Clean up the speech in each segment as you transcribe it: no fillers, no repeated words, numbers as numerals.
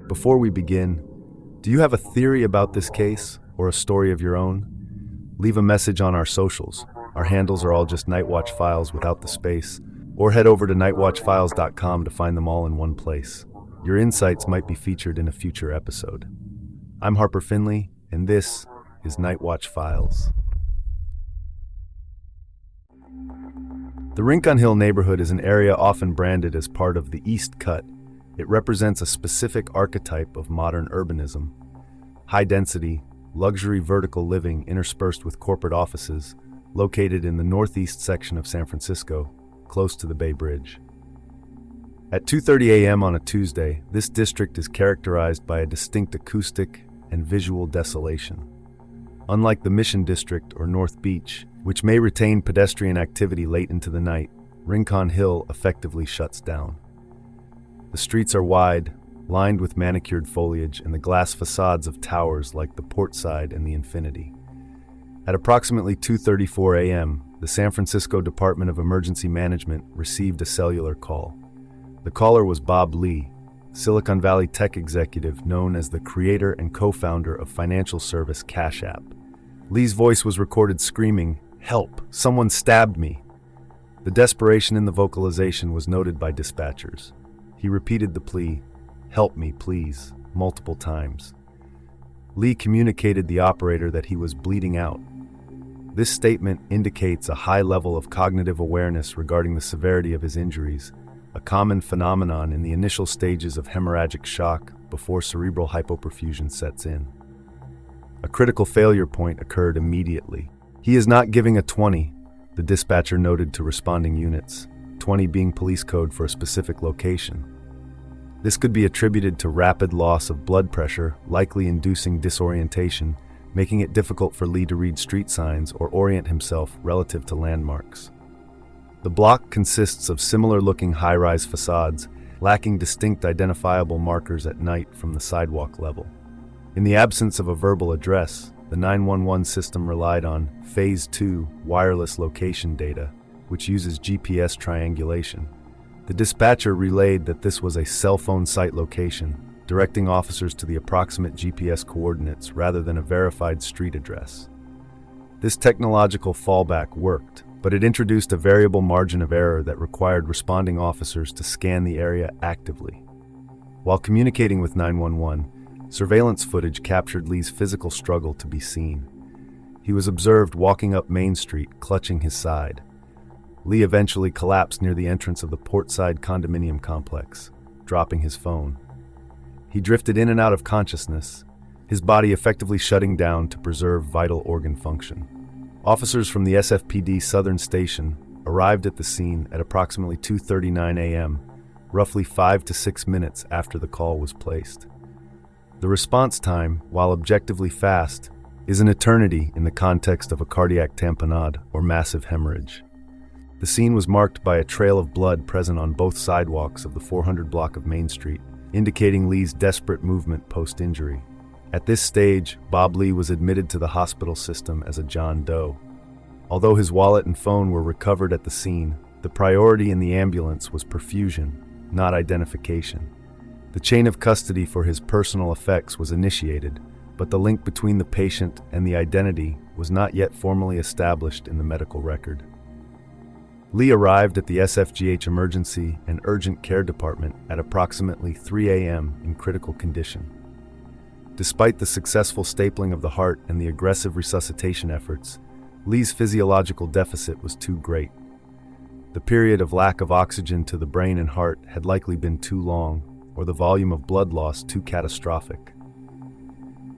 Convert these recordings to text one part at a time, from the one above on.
Before we begin, do you have a theory about this case or a story of your own? Leave a message on our socials. Our handles are all just Nightwatch Files without the space, or head over to nightwatchfiles.com to find them all in one place. Your insights might be featured in a future episode. I'm Harper Finley, and this is Nightwatch Files. The Rincon Hill neighborhood is an area often branded as part of the East Cut. It represents a specific archetype of modern urbanism. High-density, luxury vertical living interspersed with corporate offices, located in the northeast section of San Francisco, close to the Bay Bridge. At 2:30 a.m. on a Tuesday, this district is characterized by a distinct acoustic and visual desolation. Unlike the Mission District or North Beach, which may retain pedestrian activity late into the night, Rincon Hill effectively shuts down. The streets are wide, lined with manicured foliage and the glass facades of towers like the Portside and the Infinity. At approximately 2:34 a.m., the San Francisco Department of Emergency Management received a cellular call. The caller was Bob Lee, Silicon Valley tech executive known as the creator and co-founder of financial service Cash App. Lee's voice was recorded screaming, "Help! Someone stabbed me!" The desperation in the vocalization was noted by dispatchers. He repeated the plea, "Help me, please," multiple times. Lee communicated the operator that he was bleeding out. This statement indicates a high level of cognitive awareness regarding the severity of his injuries, a common phenomenon in the initial stages of hemorrhagic shock before cerebral hypoperfusion sets in. A critical failure point occurred immediately. "He is not giving a 20, the dispatcher noted to responding units, 20 being police code for a specific location. This could be attributed to rapid loss of blood pressure, likely inducing disorientation, making it difficult for Lee to read street signs or orient himself relative to landmarks. The block consists of similar-looking high-rise facades, lacking distinct identifiable markers at night from the sidewalk level. In the absence of a verbal address, the 911 system relied on Phase 2 wireless location data, which uses GPS triangulation. The dispatcher relayed that this was a cell phone site location, directing officers to the approximate GPS coordinates rather than a verified street address. This technological fallback worked, but it introduced a variable margin of error that required responding officers to scan the area actively. While communicating with 911, surveillance footage captured Lee's physical struggle to be seen. He was observed walking up Main Street, clutching his side. Lee eventually collapsed near the entrance of the Portside condominium complex, dropping his phone. He drifted in and out of consciousness, his body effectively shutting down to preserve vital organ function. Officers from the SFPD Southern Station arrived at the scene at approximately 2:39 a.m., roughly 5 to 6 minutes after the call was placed. The response time, while objectively fast, is an eternity in the context of a cardiac tamponade or massive hemorrhage. The scene was marked by a trail of blood present on both sidewalks of the 400 block of Main Street, indicating Lee's desperate movement post-injury. At this stage, Bob Lee was admitted to the hospital system as a John Doe. Although his wallet and phone were recovered at the scene, the priority in the ambulance was perfusion, not identification. The chain of custody for his personal effects was initiated, but the link between the patient and the identity was not yet formally established in the medical record. Lee arrived at the SFGH Emergency and Urgent Care Department at approximately 3 a.m. in critical condition. Despite the successful stapling of the heart and the aggressive resuscitation efforts, Lee's physiological deficit was too great. The period of lack of oxygen to the brain and heart had likely been too long, or the volume of blood loss too catastrophic.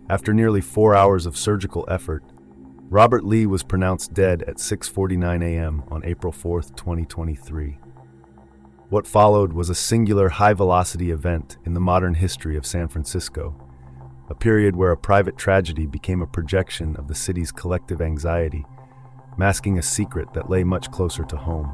After nearly 4 hours of surgical effort, Robert Lee was pronounced dead at 6:49 a.m. on April 4, 2023. What followed was a singular high-velocity event in the modern history of San Francisco, a period where a private tragedy became a projection of the city's collective anxiety, masking a secret that lay much closer to home.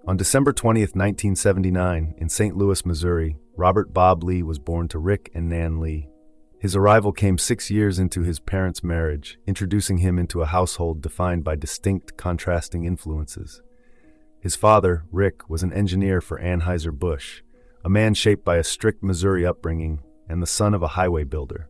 On December 20th, 1979, in St. Louis, Missouri, Robert Bob Lee was born to Rick and Nan Lee. His arrival came 6 years into his parents' marriage, introducing him into a household defined by distinct, contrasting influences. His father, Rick, was an engineer for Anheuser-Busch, a man shaped by a strict Missouri upbringing and the son of a highway builder.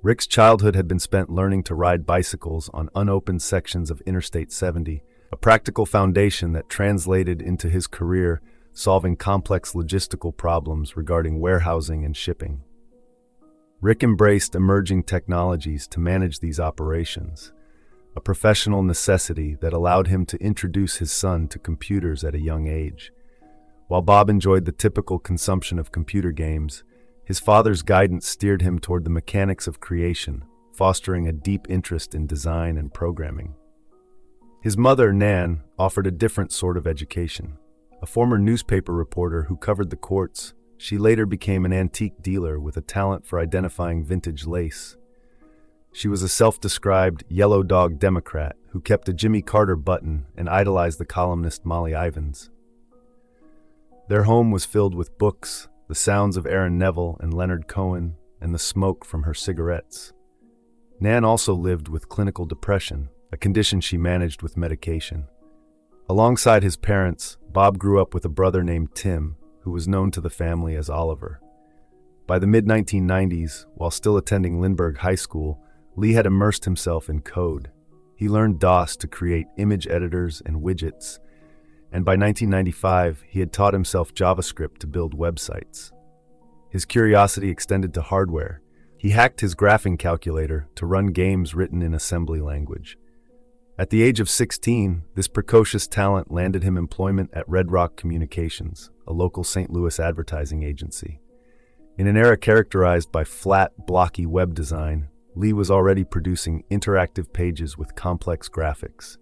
Rick's childhood had been spent learning to ride bicycles on unopened sections of Interstate 70, a practical foundation that translated into his career solving complex logistical problems regarding warehousing and shipping. Rick embraced emerging technologies to manage these operations, a professional necessity that allowed him to introduce his son to computers at a young age. While Bob enjoyed the typical consumption of computer games, his father's guidance steered him toward the mechanics of creation, fostering a deep interest in design and programming. His mother, Nan, offered a different sort of education. A former newspaper reporter who covered the courts, she later became an antique dealer with a talent for identifying vintage lace. She was a self-described yellow dog Democrat who kept a Jimmy Carter button and idolized the columnist Molly Ivins. Their home was filled with books, the sounds of Aaron Neville and Leonard Cohen, and the smoke from her cigarettes. Nan also lived with clinical depression, a condition she managed with medication. Alongside his parents, Bob grew up with a brother named Tim, who was known to the family as Oliver. By the mid-1990s, while still attending Lindbergh High School, Lee had immersed himself in code. He learned DOS to create image editors and widgets, and by 1995, he had taught himself JavaScript to build websites. His curiosity extended to hardware. He hacked his graphing calculator to run games written in assembly language. At the age of 16, this precocious talent landed him employment at Red Rock Communications, a local St. Louis advertising agency. In an era characterized by flat, blocky web design, Lee was already producing interactive pages with complex graphics.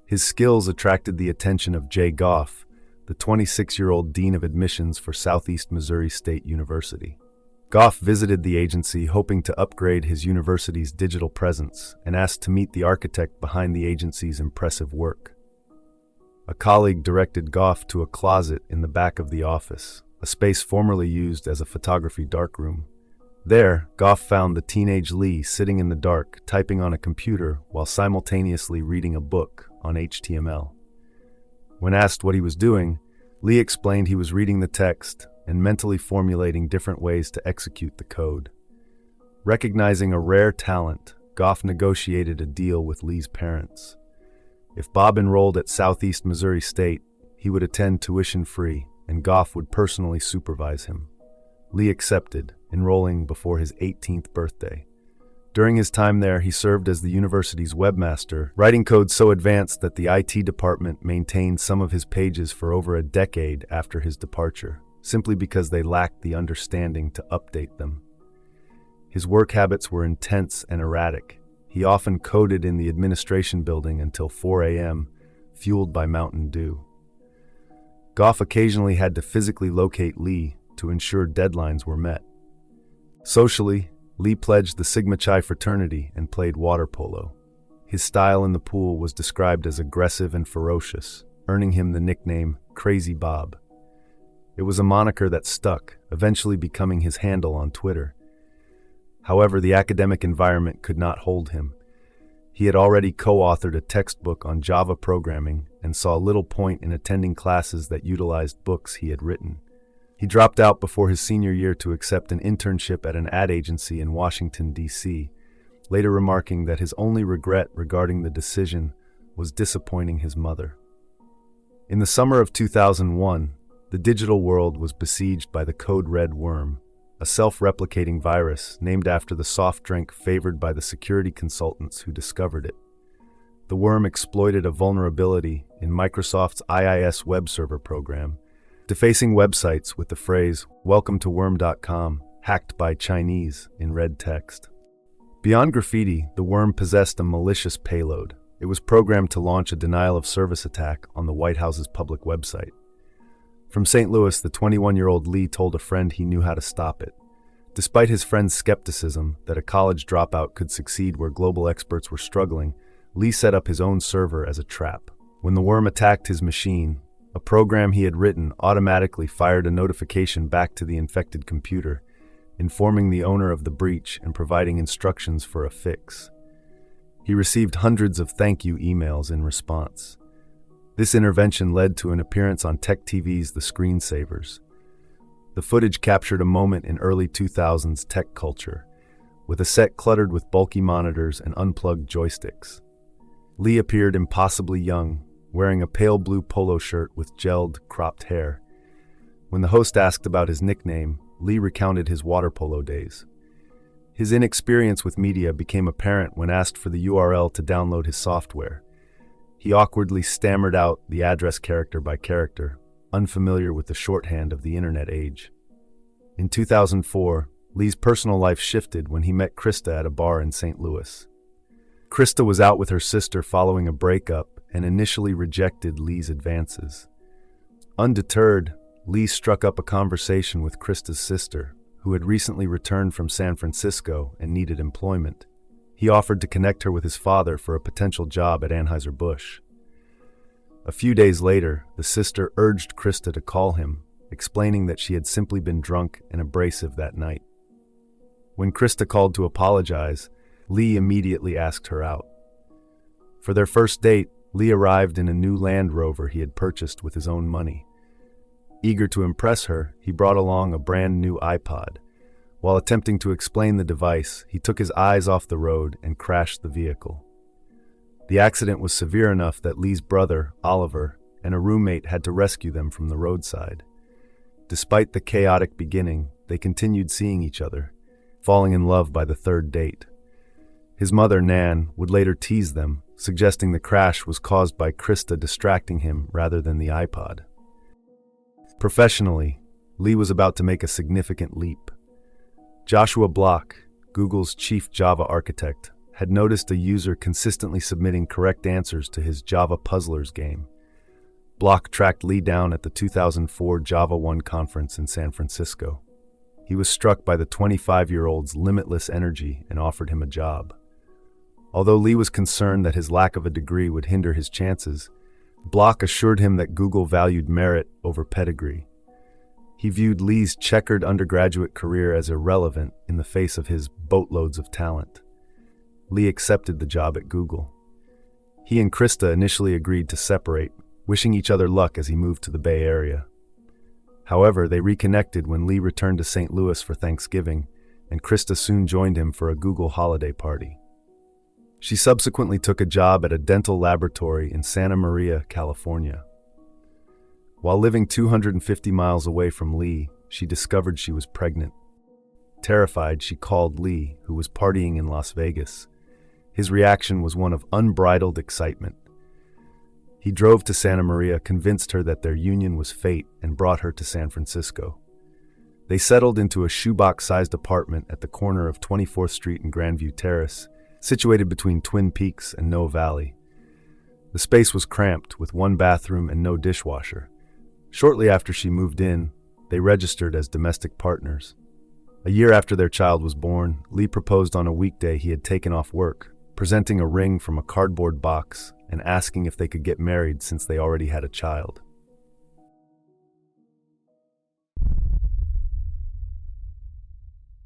His skills attracted the attention of Jay Goff, the 26-year-old dean of admissions for Southeast Missouri State University. Goff visited the agency hoping to upgrade his university's digital presence and asked to meet the architect behind the agency's impressive work. A colleague directed Goff to a closet in the back of the office, a space formerly used as a photography darkroom. There, Goff found the teenage Lee sitting in the dark, typing on a computer while simultaneously reading a book on HTML. When asked what he was doing, Lee explained he was reading the text and mentally formulating different ways to execute the code. Recognizing a rare talent, Goff negotiated a deal with Lee's parents. If Bob enrolled at Southeast Missouri State, he would attend tuition-free, and Goff would personally supervise him. Lee accepted, enrolling before his 18th birthday. During his time there, he served as the university's webmaster, writing code so advanced that the IT department maintained some of his pages for over a decade after his departure, simply because they lacked the understanding to update them. His work habits were intense and erratic. He often coded in the administration building until 4 a.m., fueled by Mountain Dew. Goff occasionally had to physically locate Lee to ensure deadlines were met. Socially, Lee pledged the Sigma Chi fraternity and played water polo. His style in the pool was described as aggressive and ferocious, earning him the nickname Crazy Bob. It was a moniker that stuck, eventually becoming his handle on Twitter. However, the academic environment could not hold him. He had already co-authored a textbook on Java programming and saw little point in attending classes that utilized books he had written. He dropped out before his senior year to accept an internship at an ad agency in Washington, D.C., later remarking that his only regret regarding the decision was disappointing his mother. In the summer of 2001, the digital world was besieged by the Code Red worm, a self-replicating virus named after the soft drink favored by the security consultants who discovered it. The worm exploited a vulnerability in Microsoft's IIS web server program, defacing websites with the phrase, "Welcome to worm.com, hacked by Chinese," in red text. Beyond graffiti, the worm possessed a malicious payload. It was programmed to launch a denial-of-service attack on the White House's public website. From St. Louis, the 21-year-old Lee told a friend he knew how to stop it. Despite his friend's skepticism that a college dropout could succeed where global experts were struggling, Lee set up his own server as a trap. When the worm attacked his machine, A program he had written automatically fired a notification back to the infected computer, informing the owner of the breach and providing instructions for a fix. He received hundreds of thank you emails in response. This intervention led to an appearance on Tech TV's The Screensavers. The footage captured a moment in early 2000s tech culture, with a set cluttered with bulky monitors and unplugged joysticks. Lee appeared impossibly young, wearing a pale blue polo shirt with gelled, cropped hair. When the host asked about his nickname, Lee recounted his water polo days. His inexperience with media became apparent when asked for the URL to download his software. He awkwardly stammered out the address character by character, unfamiliar with the shorthand of the internet age. In 2004, Lee's personal life shifted when he met Krista at a bar in St. Louis. Krista was out with her sister following a breakup and initially rejected Lee's advances. Undeterred, Lee struck up a conversation with Krista's sister, who had recently returned from San Francisco and needed employment. He offered to connect her with his father for a potential job at Anheuser-Busch. A few days later, the sister urged Krista to call him, explaining that she had simply been drunk and abrasive that night. When Krista called to apologize, Lee immediately asked her out. For their first date, Lee arrived in a new Land Rover he had purchased with his own money. Eager to impress her, he brought along a brand new iPod. While attempting to explain the device, he took his eyes off the road and crashed the vehicle. The accident was severe enough that Lee's brother, Oliver, and a roommate had to rescue them from the roadside. Despite the chaotic beginning, they continued seeing each other, falling in love by the third date. His mother, Nan, would later tease them, suggesting the crash was caused by Krista distracting him rather than the iPod. Professionally, Lee was about to make a significant leap. Joshua Block, Google's chief Java architect, had noticed a user consistently submitting correct answers to his Java Puzzlers game. Block tracked Lee down at the 2004 Java One conference in San Francisco. He was struck by the 25-year-old's limitless energy and offered him a job. Although Lee was concerned that his lack of a degree would hinder his chances, Block assured him that Google valued merit over pedigree. He viewed Lee's checkered undergraduate career as irrelevant in the face of his boatloads of talent. Lee accepted the job at Google. He and Krista initially agreed to separate, wishing each other luck as he moved to the Bay Area. However, they reconnected when Lee returned to St. Louis for Thanksgiving, and Krista soon joined him for a Google holiday party. She subsequently took a job at a dental laboratory in Santa Maria, California. While living 250 miles away from Lee, she discovered she was pregnant. Terrified, she called Lee, who was partying in Las Vegas. His reaction was one of unbridled excitement. He drove to Santa Maria, convinced her that their union was fate, and brought her to San Francisco. They settled into a shoebox-sized apartment at the corner of 24th Street and Grandview Terrace, situated between Twin Peaks and Noe Valley. The space was cramped, with one bathroom and no dishwasher. Shortly after she moved in, they registered as domestic partners. A year after their child was born, Lee proposed on a weekday he had taken off work, presenting a ring from a cardboard box and asking if they could get married since they already had a child.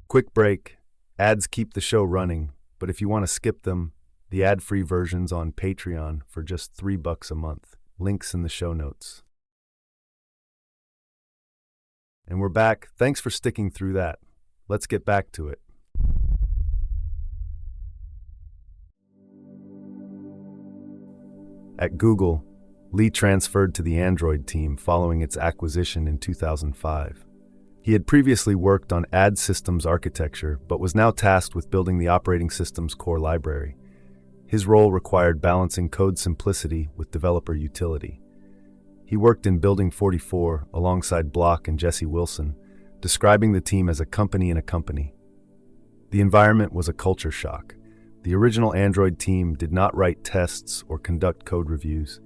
Quick break. Ads keep the show running, but if you want to skip them, the ad-free version's on Patreon for just $3 a month. Links in the show notes. And we're back. Thanks for sticking through that. Let's get back to it. At Google, Lee transferred to the Android team following its acquisition in 2005. He had previously worked on ad systems architecture, but was now tasked with building the operating system's core library. His role required balancing code simplicity with developer utility. He worked in Building 44 alongside Block and Jesse Wilson, describing the team as a company in a company. The environment was a culture shock. The original Android team did not write tests or conduct code reviews,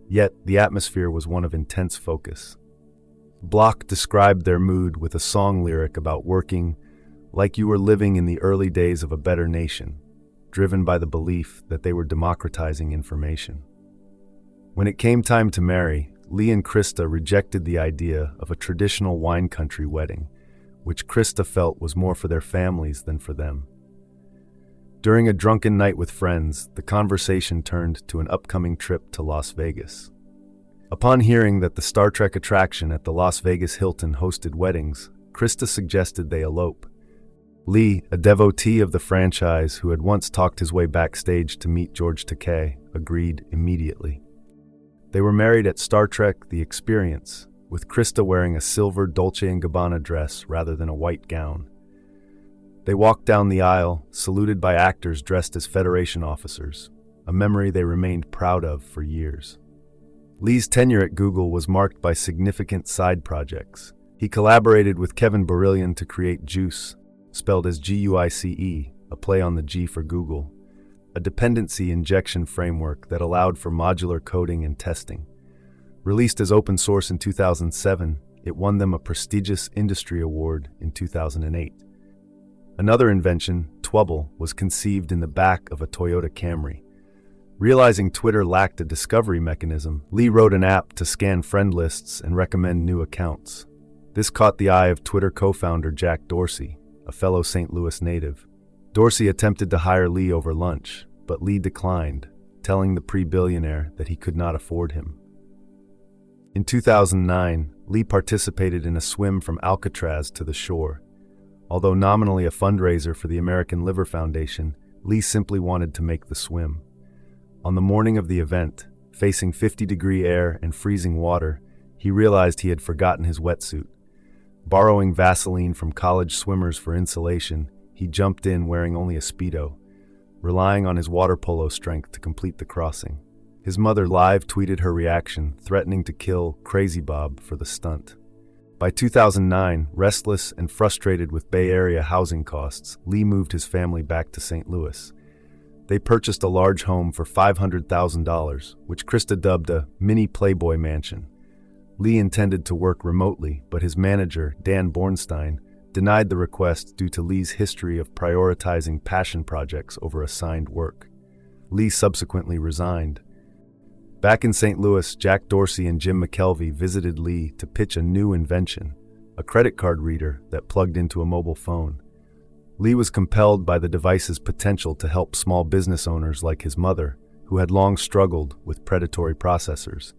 yet the atmosphere was one of intense focus. Block described their mood with a song lyric about working like you were living in the early days of a better nation, driven by the belief that they were democratizing information. When it came time to marry, Lee and Krista rejected the idea of a traditional wine country wedding, which Krista felt was more for their families than for them. During a drunken night with friends, the conversation turned to an upcoming trip to Las Vegas. Upon hearing that the Star Trek attraction at the Las Vegas Hilton hosted weddings, Krista suggested they elope. Lee, a devotee of the franchise who had once talked his way backstage to meet George Takei, agreed immediately. They were married at Star Trek The Experience, with Krista wearing a silver Dolce & Gabbana dress rather than a white gown. They walked down the aisle, saluted by actors dressed as Federation officers, a memory they remained proud of for years. Lee's tenure at Google was marked by significant side projects. He collaborated with Kevin Barillion to create Juice, spelled as G-U-I-C-E, a play on the G for Google, a dependency injection framework that allowed for modular coding and testing. Released as open source in 2007, it won them a prestigious industry award in 2008. Another invention, Twubble, was conceived in the back of a Toyota Camry. Realizing Twitter lacked a discovery mechanism, Lee wrote an app to scan friend lists and recommend new accounts. This caught the eye of Twitter co-founder Jack Dorsey, a fellow St. Louis native. Dorsey attempted to hire Lee over lunch, but Lee declined, telling the pre-billionaire that he could not afford him. In 2009, Lee participated in a swim from Alcatraz to the shore. Although nominally a fundraiser for the American Liver Foundation, Lee simply wanted to make the swim. On the morning of the event, facing 50-degree air and freezing water, he realized he had forgotten his wetsuit. Borrowing Vaseline from college swimmers for insulation, he jumped in wearing only a Speedo, relying on his water polo strength to complete the crossing. His mother live tweeted her reaction, threatening to kill Crazy Bob for the stunt. By 2009, restless and frustrated with Bay Area housing costs, Lee moved his family back to St. Louis. They purchased a large home for $500,000, which Krista dubbed a mini Playboy mansion. Lee intended to work remotely, but his manager, Dan Bornstein, denied the request due to Lee's history of prioritizing passion projects over assigned work. Lee subsequently resigned. Back in St. Louis, Jack Dorsey and Jim McKelvey visited Lee to pitch a new invention, a credit card reader that plugged into a mobile phone. Lee was compelled by the device's potential to help small business owners like his mother, who had long struggled with predatory processors.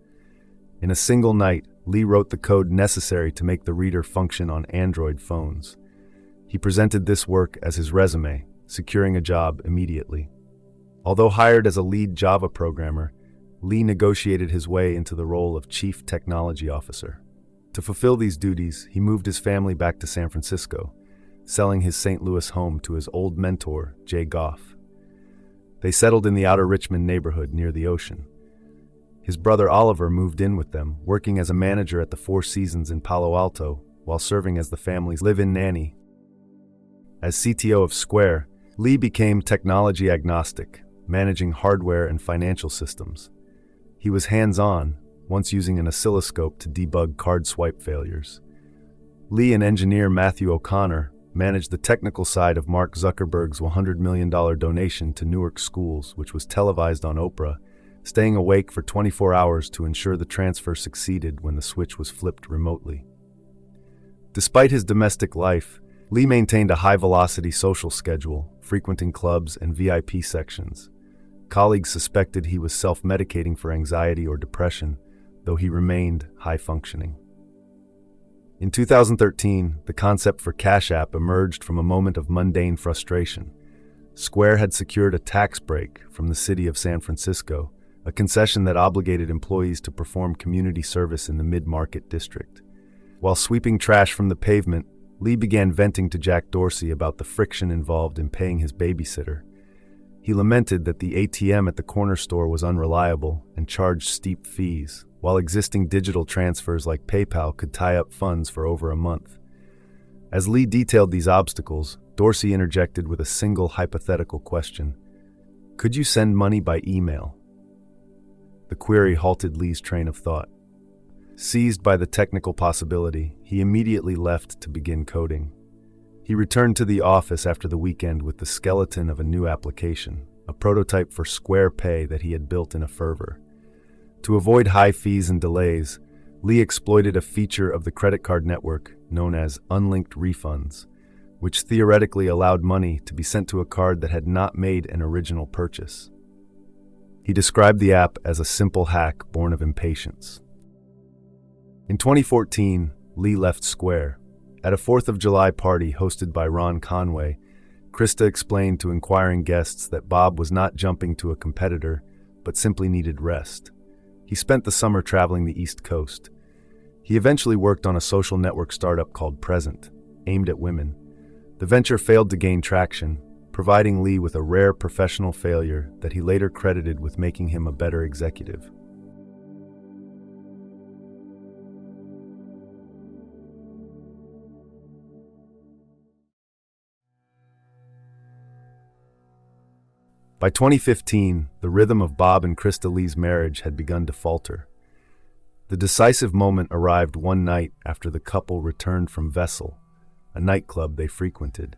In a single night, Lee wrote the code necessary to make the reader function on Android phones. He presented this work as his resume, securing a job immediately. Although hired as a lead Java programmer, Lee negotiated his way into the role of Chief Technology Officer. To fulfill these duties, he moved his family back to San Francisco, selling his St. Louis home to his old mentor, Jay Goff. They settled in the outer Richmond neighborhood near the ocean. His brother Oliver moved in with them, working as a manager at the Four Seasons in Palo Alto while serving as the family's live-in nanny. As CTO of Square, Lee became technology agnostic, managing hardware and financial systems. He was hands-on, once using an oscilloscope to debug card swipe failures. Lee and engineer Matthew O'Connor managed the technical side of Mark Zuckerberg's $100 million donation to Newark schools, which was televised on Oprah, staying awake for 24 hours to ensure the transfer succeeded when the switch was flipped remotely. Despite his domestic life, Lee maintained a high-velocity social schedule, frequenting clubs and VIP sections. Colleagues suspected he was self-medicating for anxiety or depression, though he remained high-functioning. In 2013, the concept for Cash App emerged from a moment of mundane frustration. Square had secured a tax break from the city of San Francisco, a concession that obligated employees to perform community service in the mid-market district. While sweeping trash from the pavement, Lee began venting to Jack Dorsey about the friction involved in paying his babysitter. He lamented that the ATM at the corner store was unreliable and charged steep fees, while existing digital transfers like PayPal could tie up funds for over a month. As Lee detailed these obstacles, Dorsey interjected with a single hypothetical question. Could you send money by email? The query halted Lee's train of thought. Seized by the technical possibility, he immediately left to begin coding. He returned to the office after the weekend with the skeleton of a new application, a prototype for Square Pay that he had built in a fervor. To avoid high fees and delays, Lee exploited a feature of the credit card network known as unlinked refunds, which theoretically allowed money to be sent to a card that had not made an original purchase. He described the app as a simple hack born of impatience. In 2014, Lee left Square. At a 4th of July party hosted by Ron Conway, Krista explained to inquiring guests that Bob was not jumping to a competitor, but simply needed rest. He spent the summer traveling the East Coast. He eventually worked on a social network startup called Present, aimed at women. The venture failed to gain traction, providing Lee with a rare professional failure that he later credited with making him a better executive. By 2015, the rhythm of Bob and Krista Lee's marriage had begun to falter. The decisive moment arrived one night after the couple returned from Vessel, a nightclub they frequented.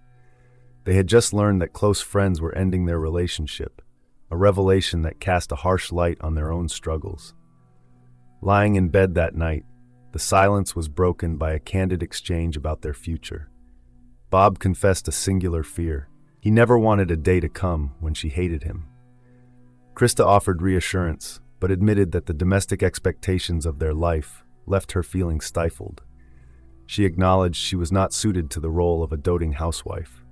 They had just learned that close friends were ending their relationship, a revelation that cast a harsh light on their own struggles. Lying in bed that night, the silence was broken by a candid exchange about their future. Bob confessed a singular fear. He never wanted a day to come when she hated him. Krista offered reassurance, but admitted that the domestic expectations of their life left her feeling stifled. She acknowledged she was not suited to the role of a doting housewife.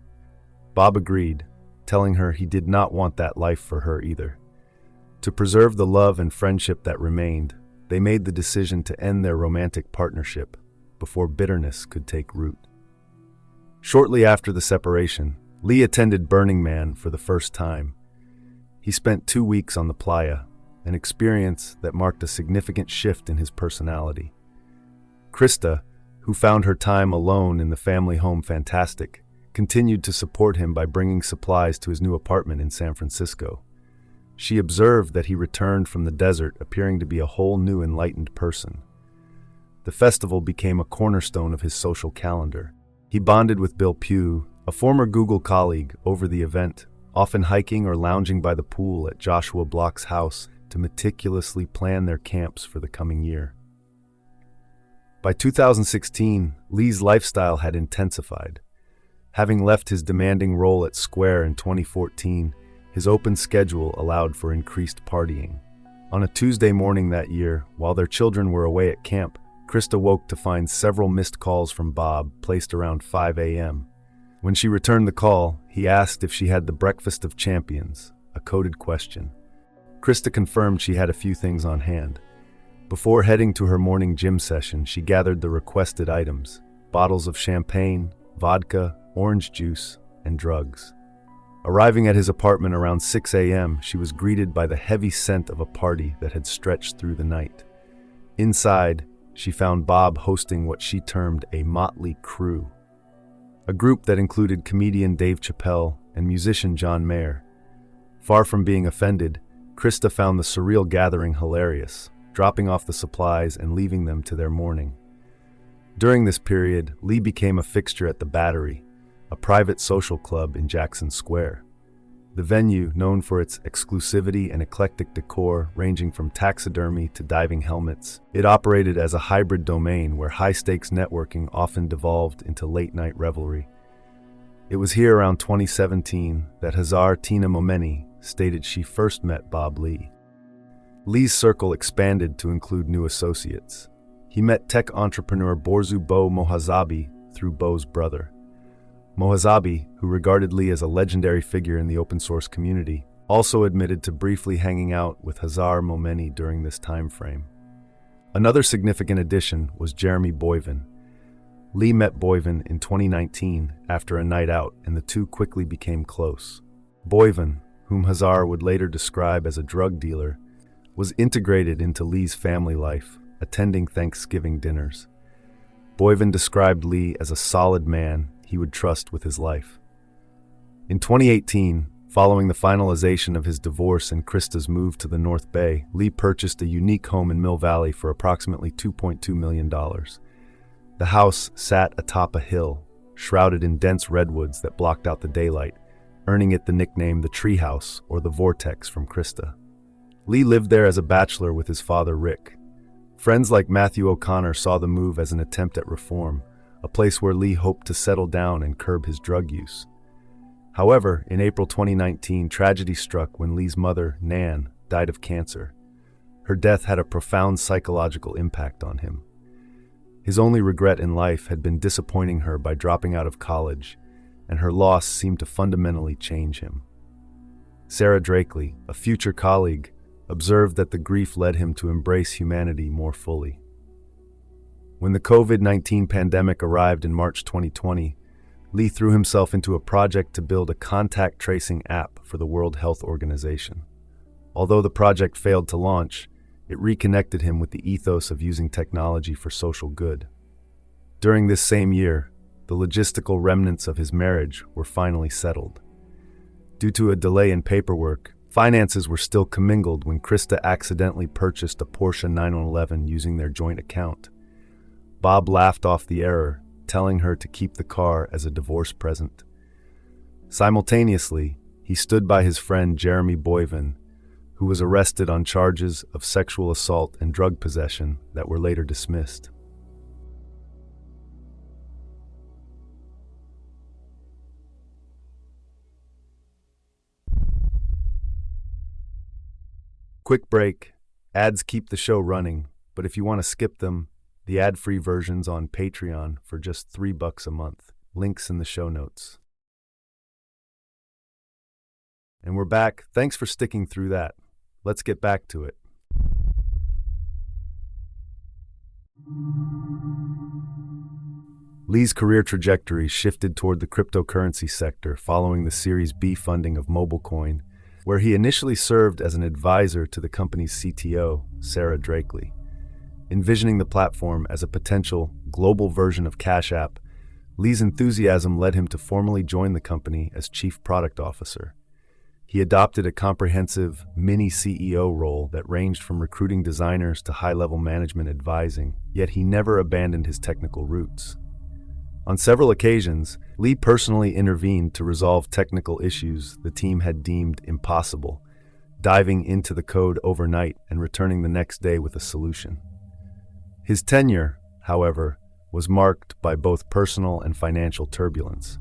Bob agreed, telling her he did not want that life for her either. To preserve the love and friendship that remained, they made the decision to end their romantic partnership before bitterness could take root. Shortly after the separation, Lee attended Burning Man for the first time. He spent 2 weeks on the playa, an experience that marked a significant shift in his personality. Krista, who found her time alone in the family home fantastic, continued to support him by bringing supplies to his new apartment in San Francisco. She observed that he returned from the desert appearing to be a whole new enlightened person. The festival became a cornerstone of his social calendar. He bonded with Bill Pugh, a former Google colleague, over the event, often hiking or lounging by the pool at Joshua Bloch's house to meticulously plan their camps for the coming year. By 2016, Lee's lifestyle had intensified. Having left his demanding role at Square in 2014, his open schedule allowed for increased partying. On a Tuesday morning that year, while their children were away at camp, Krista woke to find several missed calls from Bob placed around 5 a.m. When she returned the call, he asked if she had the breakfast of champions, a coded question. Krista confirmed she had a few things on hand. Before heading to her morning gym session, she gathered the requested items: bottles of champagne, vodka, orange juice, and drugs. Arriving at his apartment around 6 a.m., she was greeted by the heavy scent of a party that had stretched through the night. Inside, she found Bob hosting what she termed a motley crew, a group that included comedian Dave Chappelle and musician John Mayer. Far from being offended, Krista found the surreal gathering hilarious, dropping off the supplies and leaving them to their mourning. During this period, Lee became a fixture at the Battery, a private social club in Jackson Square. The venue, known for its exclusivity and eclectic decor ranging from taxidermy to diving helmets, it operated as a hybrid domain where high-stakes networking often devolved into late-night revelry. It was here around 2017 that Hazar Tina Momeni stated she first met Bob Lee. Lee's circle expanded to include new associates. He met tech entrepreneur Borzu Bo Mohazabi through Bo's brother. Mohazabi, who regarded Lee as a legendary figure in the open-source community, also admitted to briefly hanging out with Hazar Momeni during this time frame. Another significant addition was Jeremy Boyven. Lee met Boyven in 2019 after a night out, and the two quickly became close. Boyven, whom Hazar would later describe as a drug dealer, was integrated into Lee's family life, attending Thanksgiving dinners. Boyven described Lee as a solid man he would trust with his life. In 2018, following the finalization of his divorce and Krista's move to the North Bay, Lee purchased a unique home in Mill Valley for approximately $2.2 million. The house sat atop a hill, shrouded in dense redwoods that blocked out the daylight, earning it the nickname the Treehouse or the Vortex from Krista. Lee lived there as a bachelor with his father Rick. Friends like Matthew O'Connor saw the move as an attempt at reform, a place where Lee hoped to settle down and curb his drug use. However, in April 2019, tragedy struck when Lee's mother, Nan, died of cancer. Her death had a profound psychological impact on him. His only regret in life had been disappointing her by dropping out of college, and her loss seemed to fundamentally change him. Sarah Drakely, a future colleague, observed that the grief led him to embrace humanity more fully. When the COVID-19 pandemic arrived in March 2020, Lee threw himself into a project to build a contact tracing app for the World Health Organization. Although the project failed to launch, it reconnected him with the ethos of using technology for social good. During this same year, the logistical remnants of his marriage were finally settled. Due to a delay in paperwork, finances were still commingled when Krista accidentally purchased a Porsche 911 using their joint account. Bob laughed off the error, telling her to keep the car as a divorce present. Simultaneously, he stood by his friend Jeremy Boyven, who was arrested on charges of sexual assault and drug possession that were later dismissed. Quick break. Ads keep the show running, but if you want to skip them, the ad-free version's on Patreon for just $3 a month. Links in the show notes. And we're back. Thanks for sticking through that. Let's get back to it. Lee's career trajectory shifted toward the cryptocurrency sector following the Series B funding of MobileCoin, where he initially served as an advisor to the company's CTO, Sarah Drakely. Envisioning the platform as a potential global version of Cash App, Lee's enthusiasm led him to formally join the company as Chief Product Officer. He adopted a comprehensive mini-CEO role that ranged from recruiting designers to high-level management advising, yet he never abandoned his technical roots. On several occasions, Lee personally intervened to resolve technical issues the team had deemed impossible, diving into the code overnight and returning the next day with a solution. His tenure, however, was marked by both personal and financial turbulence.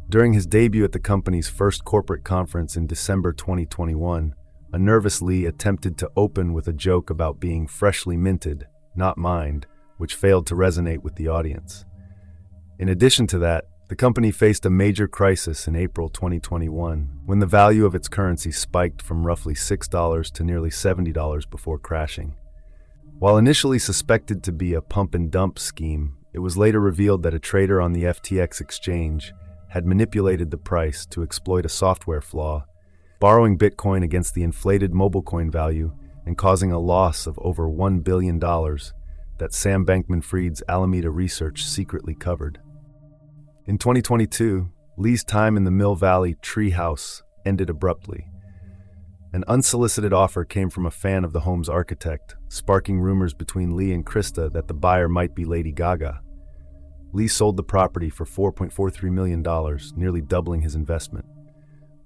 During his debut at the company's first corporate conference in December 2021, a nervous Lee attempted to open with a joke about being freshly minted, not mined, which failed to resonate with the audience. In addition to that, the company faced a major crisis in April 2021, when the value of its currency spiked from roughly $6 to nearly $70 before crashing. While initially suspected to be a pump-and-dump scheme, it was later revealed that a trader on the FTX exchange had manipulated the price to exploit a software flaw, borrowing Bitcoin against the inflated MobileCoin value and causing a loss of over $1 billion that Sam Bankman-Fried's Alameda Research secretly covered. In 2022, Lee's time in the Mill Valley treehouse ended abruptly. An unsolicited offer came from a fan of the home's architect, sparking rumors between Lee and Krista that the buyer might be Lady Gaga. Lee sold the property for $4.43 million, nearly doubling his investment.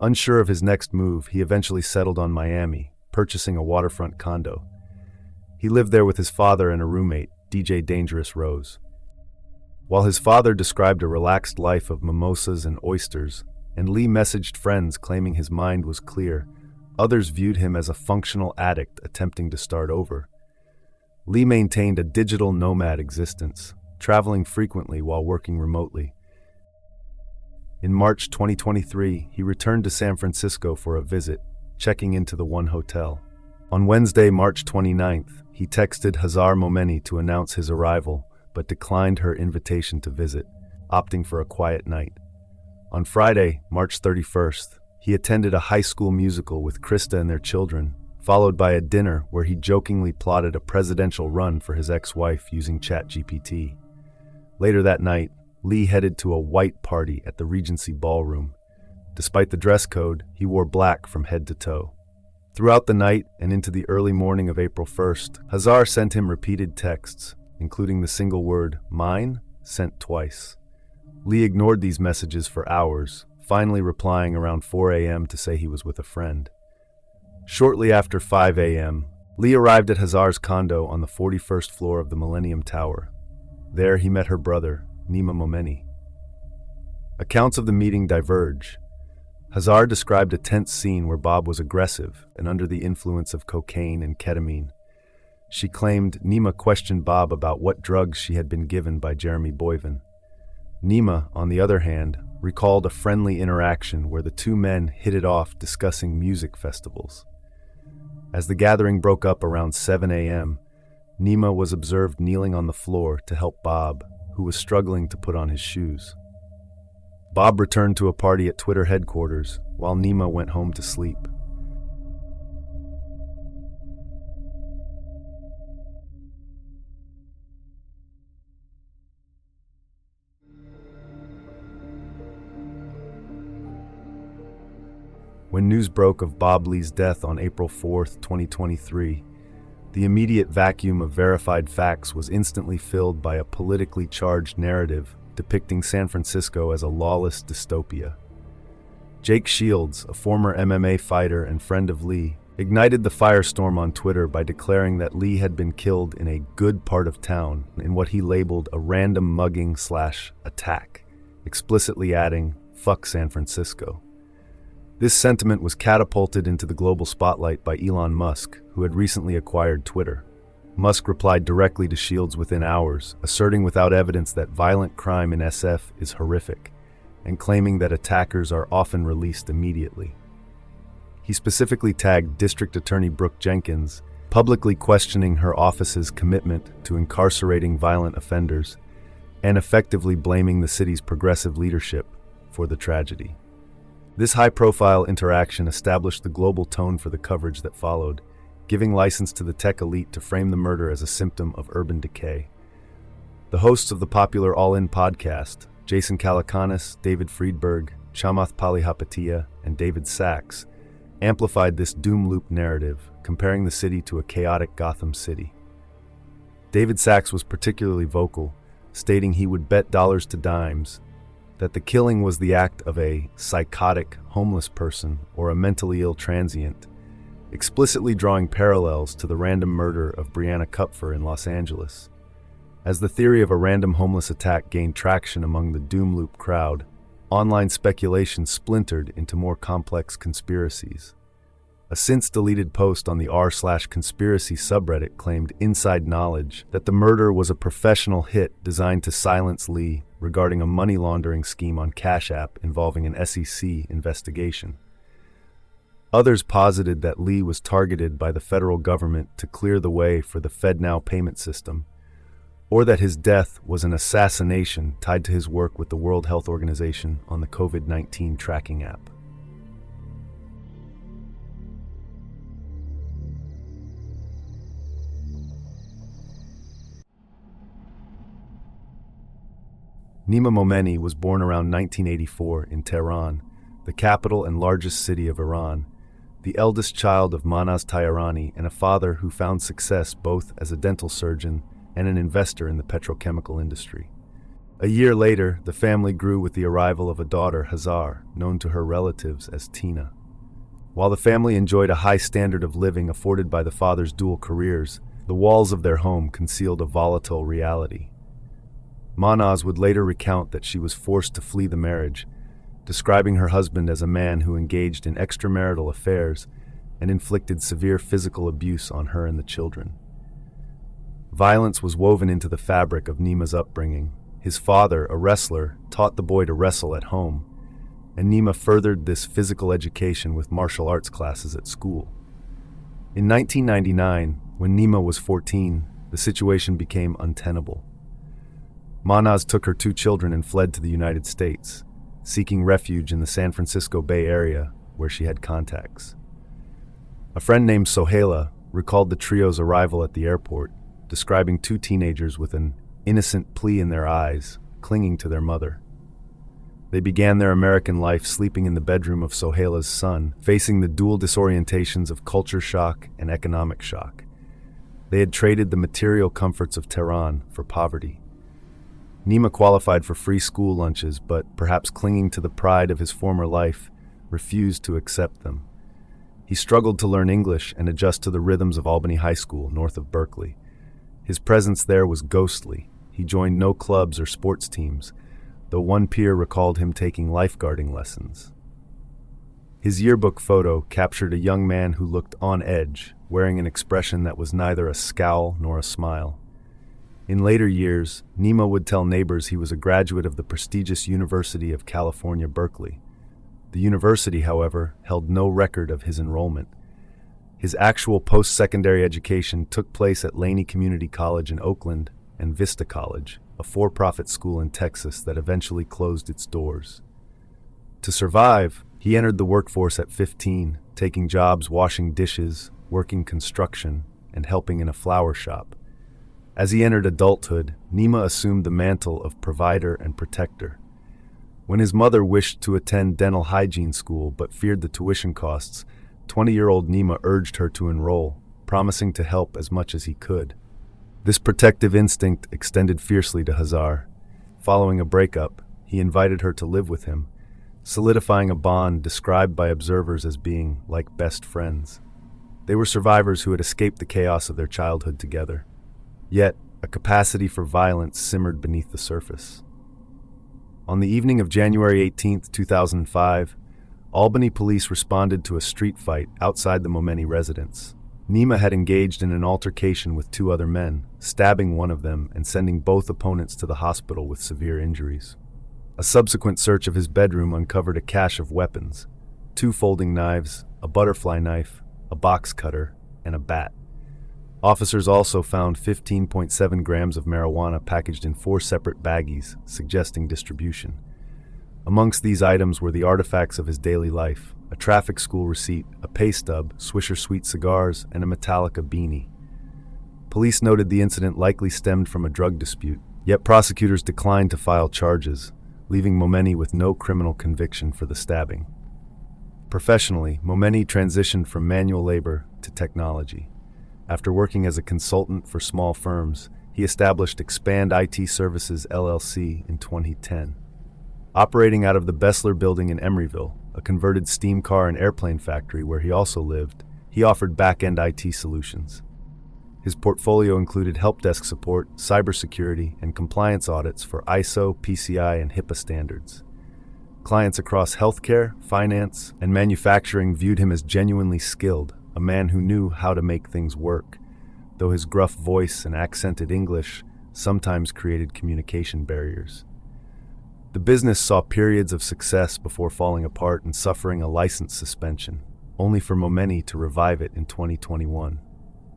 Unsure of his next move, he eventually settled on Miami, purchasing a waterfront condo. He lived there with his father and a roommate, DJ Dangerous Rose. While his father described a relaxed life of mimosas and oysters, and Lee messaged friends claiming his mind was clear, others viewed him as a functional addict attempting to start over. Lee maintained a digital nomad existence, traveling frequently while working remotely. In March 2023, he returned to San Francisco for a visit, checking into the One Hotel. On Wednesday, March 29th, he texted Hazar Momeni to announce his arrival, but declined her invitation to visit, opting for a quiet night. On Friday, March 31st, he attended a high school musical with Krista and their children, followed by a dinner where he jokingly plotted a presidential run for his ex-wife using ChatGPT. Later that night, Lee headed to a white party at the Regency Ballroom. Despite the dress code, he wore black from head to toe. Throughout the night and into the early morning of April 1st, Hazar sent him repeated texts, including the single word, "mine," sent twice. Lee ignored these messages for hours, finally replying around 4 a.m. to say he was with a friend. Shortly after 5 a.m., Lee arrived at Hazar's condo on the 41st floor of the Millennium Tower. There he met her brother, Nima Momeni. Accounts of the meeting diverge. Hazar described a tense scene where Bob was aggressive and under the influence of cocaine and ketamine. She claimed Nima questioned Bob about what drugs she had been given by Jeremy Boyven. Nima, on the other hand, recalled a friendly interaction where the two men hit it off discussing music festivals. As the gathering broke up around 7 a.m., Nima was observed kneeling on the floor to help Bob, who was struggling to put on his shoes. Bob returned to a party at Twitter headquarters, while Nima went home to sleep. When news broke of Bob Lee's death on April 4, 2023, the immediate vacuum of verified facts was instantly filled by a politically charged narrative depicting San Francisco as a lawless dystopia. Jake Shields, a former MMA fighter and friend of Lee, ignited the firestorm on Twitter by declaring that Lee had been killed in a good part of town in what he labeled a random mugging/attack, explicitly adding, "Fuck San Francisco." This sentiment was catapulted into the global spotlight by Elon Musk, who had recently acquired Twitter. Musk replied directly to Shields within hours, asserting without evidence that violent crime in SF is horrific, and claiming that attackers are often released immediately. He specifically tagged District Attorney Brooke Jenkins, publicly questioning her office's commitment to incarcerating violent offenders, and effectively blaming the city's progressive leadership for the tragedy. This high-profile interaction established the global tone for the coverage that followed, giving license to the tech elite to frame the murder as a symptom of urban decay. The hosts of the popular All In podcast, Jason Calacanis, David Friedberg, Chamath Palihapitiya, and David Sachs, amplified this doom loop narrative, comparing the city to a chaotic Gotham City. David Sachs was particularly vocal, stating he would bet dollars to dimes that the killing was the act of a psychotic homeless person or a mentally ill transient, explicitly drawing parallels to the random murder of Brianna Kupfer in Los Angeles. As the theory of a random homeless attack gained traction among the doom loop crowd, online speculation splintered into more complex conspiracies. A since-deleted post on the r/conspiracy subreddit claimed inside knowledge that the murder was a professional hit designed to silence Lee regarding a money laundering scheme on Cash App involving an SEC investigation. Others posited that Lee was targeted by the federal government to clear the way for the FedNow payment system, or that his death was an assassination tied to his work with the World Health Organization on the COVID-19 tracking app. Nima Momeni was born around 1984 in Tehran, the capital and largest city of Iran, the eldest child of Manaz Tayrani and a father who found success both as a dental surgeon and an investor in the petrochemical industry. A year later, the family grew with the arrival of a daughter, Hazar, known to her relatives as Tina. While the family enjoyed a high standard of living afforded by the father's dual careers, the walls of their home concealed a volatile reality. Manaz would later recount that she was forced to flee the marriage, describing her husband as a man who engaged in extramarital affairs and inflicted severe physical abuse on her and the children. Violence was woven into the fabric of Nima's upbringing. His father, a wrestler, taught the boy to wrestle at home, and Nima furthered this physical education with martial arts classes at school. In 1999, when Nima was 14, the situation became untenable. Manaz took her 2 children and fled to the United States, seeking refuge in the San Francisco Bay Area, where she had contacts. A friend named Sohaila recalled the trio's arrival at the airport, describing 2 teenagers with an innocent plea in their eyes, clinging to their mother. They began their American life sleeping in the bedroom of Sohaila's son, facing the dual disorientations of culture shock and economic shock. They had traded the material comforts of Tehran for poverty. Nima qualified for free school lunches, but perhaps clinging to the pride of his former life, refused to accept them. He struggled to learn English and adjust to the rhythms of Albany High School, north of Berkeley. His presence there was ghostly. He joined no clubs or sports teams, though one peer recalled him taking lifeguarding lessons. His yearbook photo captured a young man who looked on edge, wearing an expression that was neither a scowl nor a smile. In later years, Nima would tell neighbors he was a graduate of the prestigious University of California, Berkeley. The university, however, held no record of his enrollment. His actual post-secondary education took place at Laney Community College in Oakland and Vista College, a for-profit school in Texas that eventually closed its doors. To survive, he entered the workforce at 15, taking jobs washing dishes, working construction, and helping in a flower shop. As he entered adulthood, Nima assumed the mantle of provider and protector. When his mother wished to attend dental hygiene school but feared the tuition costs, 20-year-old Nima urged her to enroll, promising to help as much as he could. This protective instinct extended fiercely to Hazar. Following a breakup, he invited her to live with him, solidifying a bond described by observers as being like best friends. They were survivors who had escaped the chaos of their childhood together. Yet, a capacity for violence simmered beneath the surface. On the evening of January 18, 2005, Albany police responded to a street fight outside the Momeni residence. Nima had engaged in an altercation with two other men, stabbing one of them and sending both opponents to the hospital with severe injuries. A subsequent search of his bedroom uncovered a cache of weapons: 2 folding knives, a butterfly knife, a box cutter, and a bat. Officers also found 15.7 grams of marijuana packaged in 4 separate baggies, suggesting distribution. Amongst these items were the artifacts of his daily life: a traffic school receipt, a pay stub, Swisher Sweet cigars, and a Metallica beanie. Police noted the incident likely stemmed from a drug dispute, yet prosecutors declined to file charges, leaving Momeni with no criminal conviction for the stabbing. Professionally, Momeni transitioned from manual labor to technology. After working as a consultant for small firms, he established Expand IT Services LLC in 2010. Operating out of the Bessler building in Emeryville, a converted steam car and airplane factory where he also lived, he offered back-end IT solutions. His portfolio included help desk support, cybersecurity, and compliance audits for ISO, PCI, and HIPAA standards. Clients across healthcare, finance, and manufacturing viewed him as genuinely skilled, a man who knew how to make things work, though his gruff voice and accented English sometimes created communication barriers. The business saw periods of success before falling apart and suffering a license suspension, only for Momeni to revive it in 2021.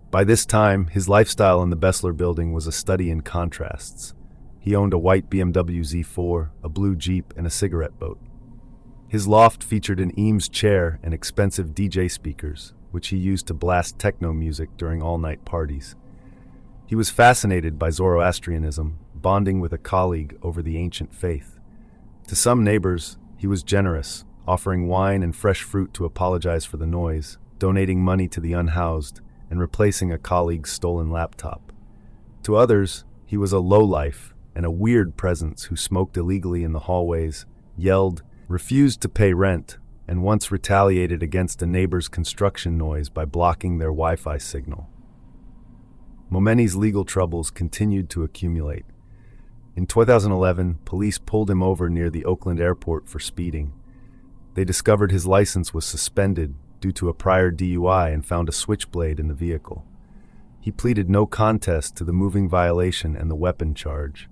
By this time, his lifestyle in the Bessler building was a study in contrasts. He owned a white BMW Z4, a blue Jeep, and a cigarette boat. His loft featured an Eames chair and expensive DJ speakers, which he used to blast techno music during all-night parties. He was fascinated by Zoroastrianism, bonding with a colleague over the ancient faith. To some neighbors, he was generous, offering wine and fresh fruit to apologize for the noise, donating money to the unhoused, and replacing a colleague's stolen laptop. To others, he was a lowlife and a weird presence who smoked illegally in the hallways, yelled, refused to pay rent, and once retaliated against a neighbor's construction noise by blocking their Wi-Fi signal. Momeni's legal troubles continued to accumulate. In 2011, police pulled him over near the Oakland airport for speeding. They discovered his license was suspended due to a prior DUI and found a switchblade in the vehicle. He pleaded no contest to the moving violation and the weapon charge.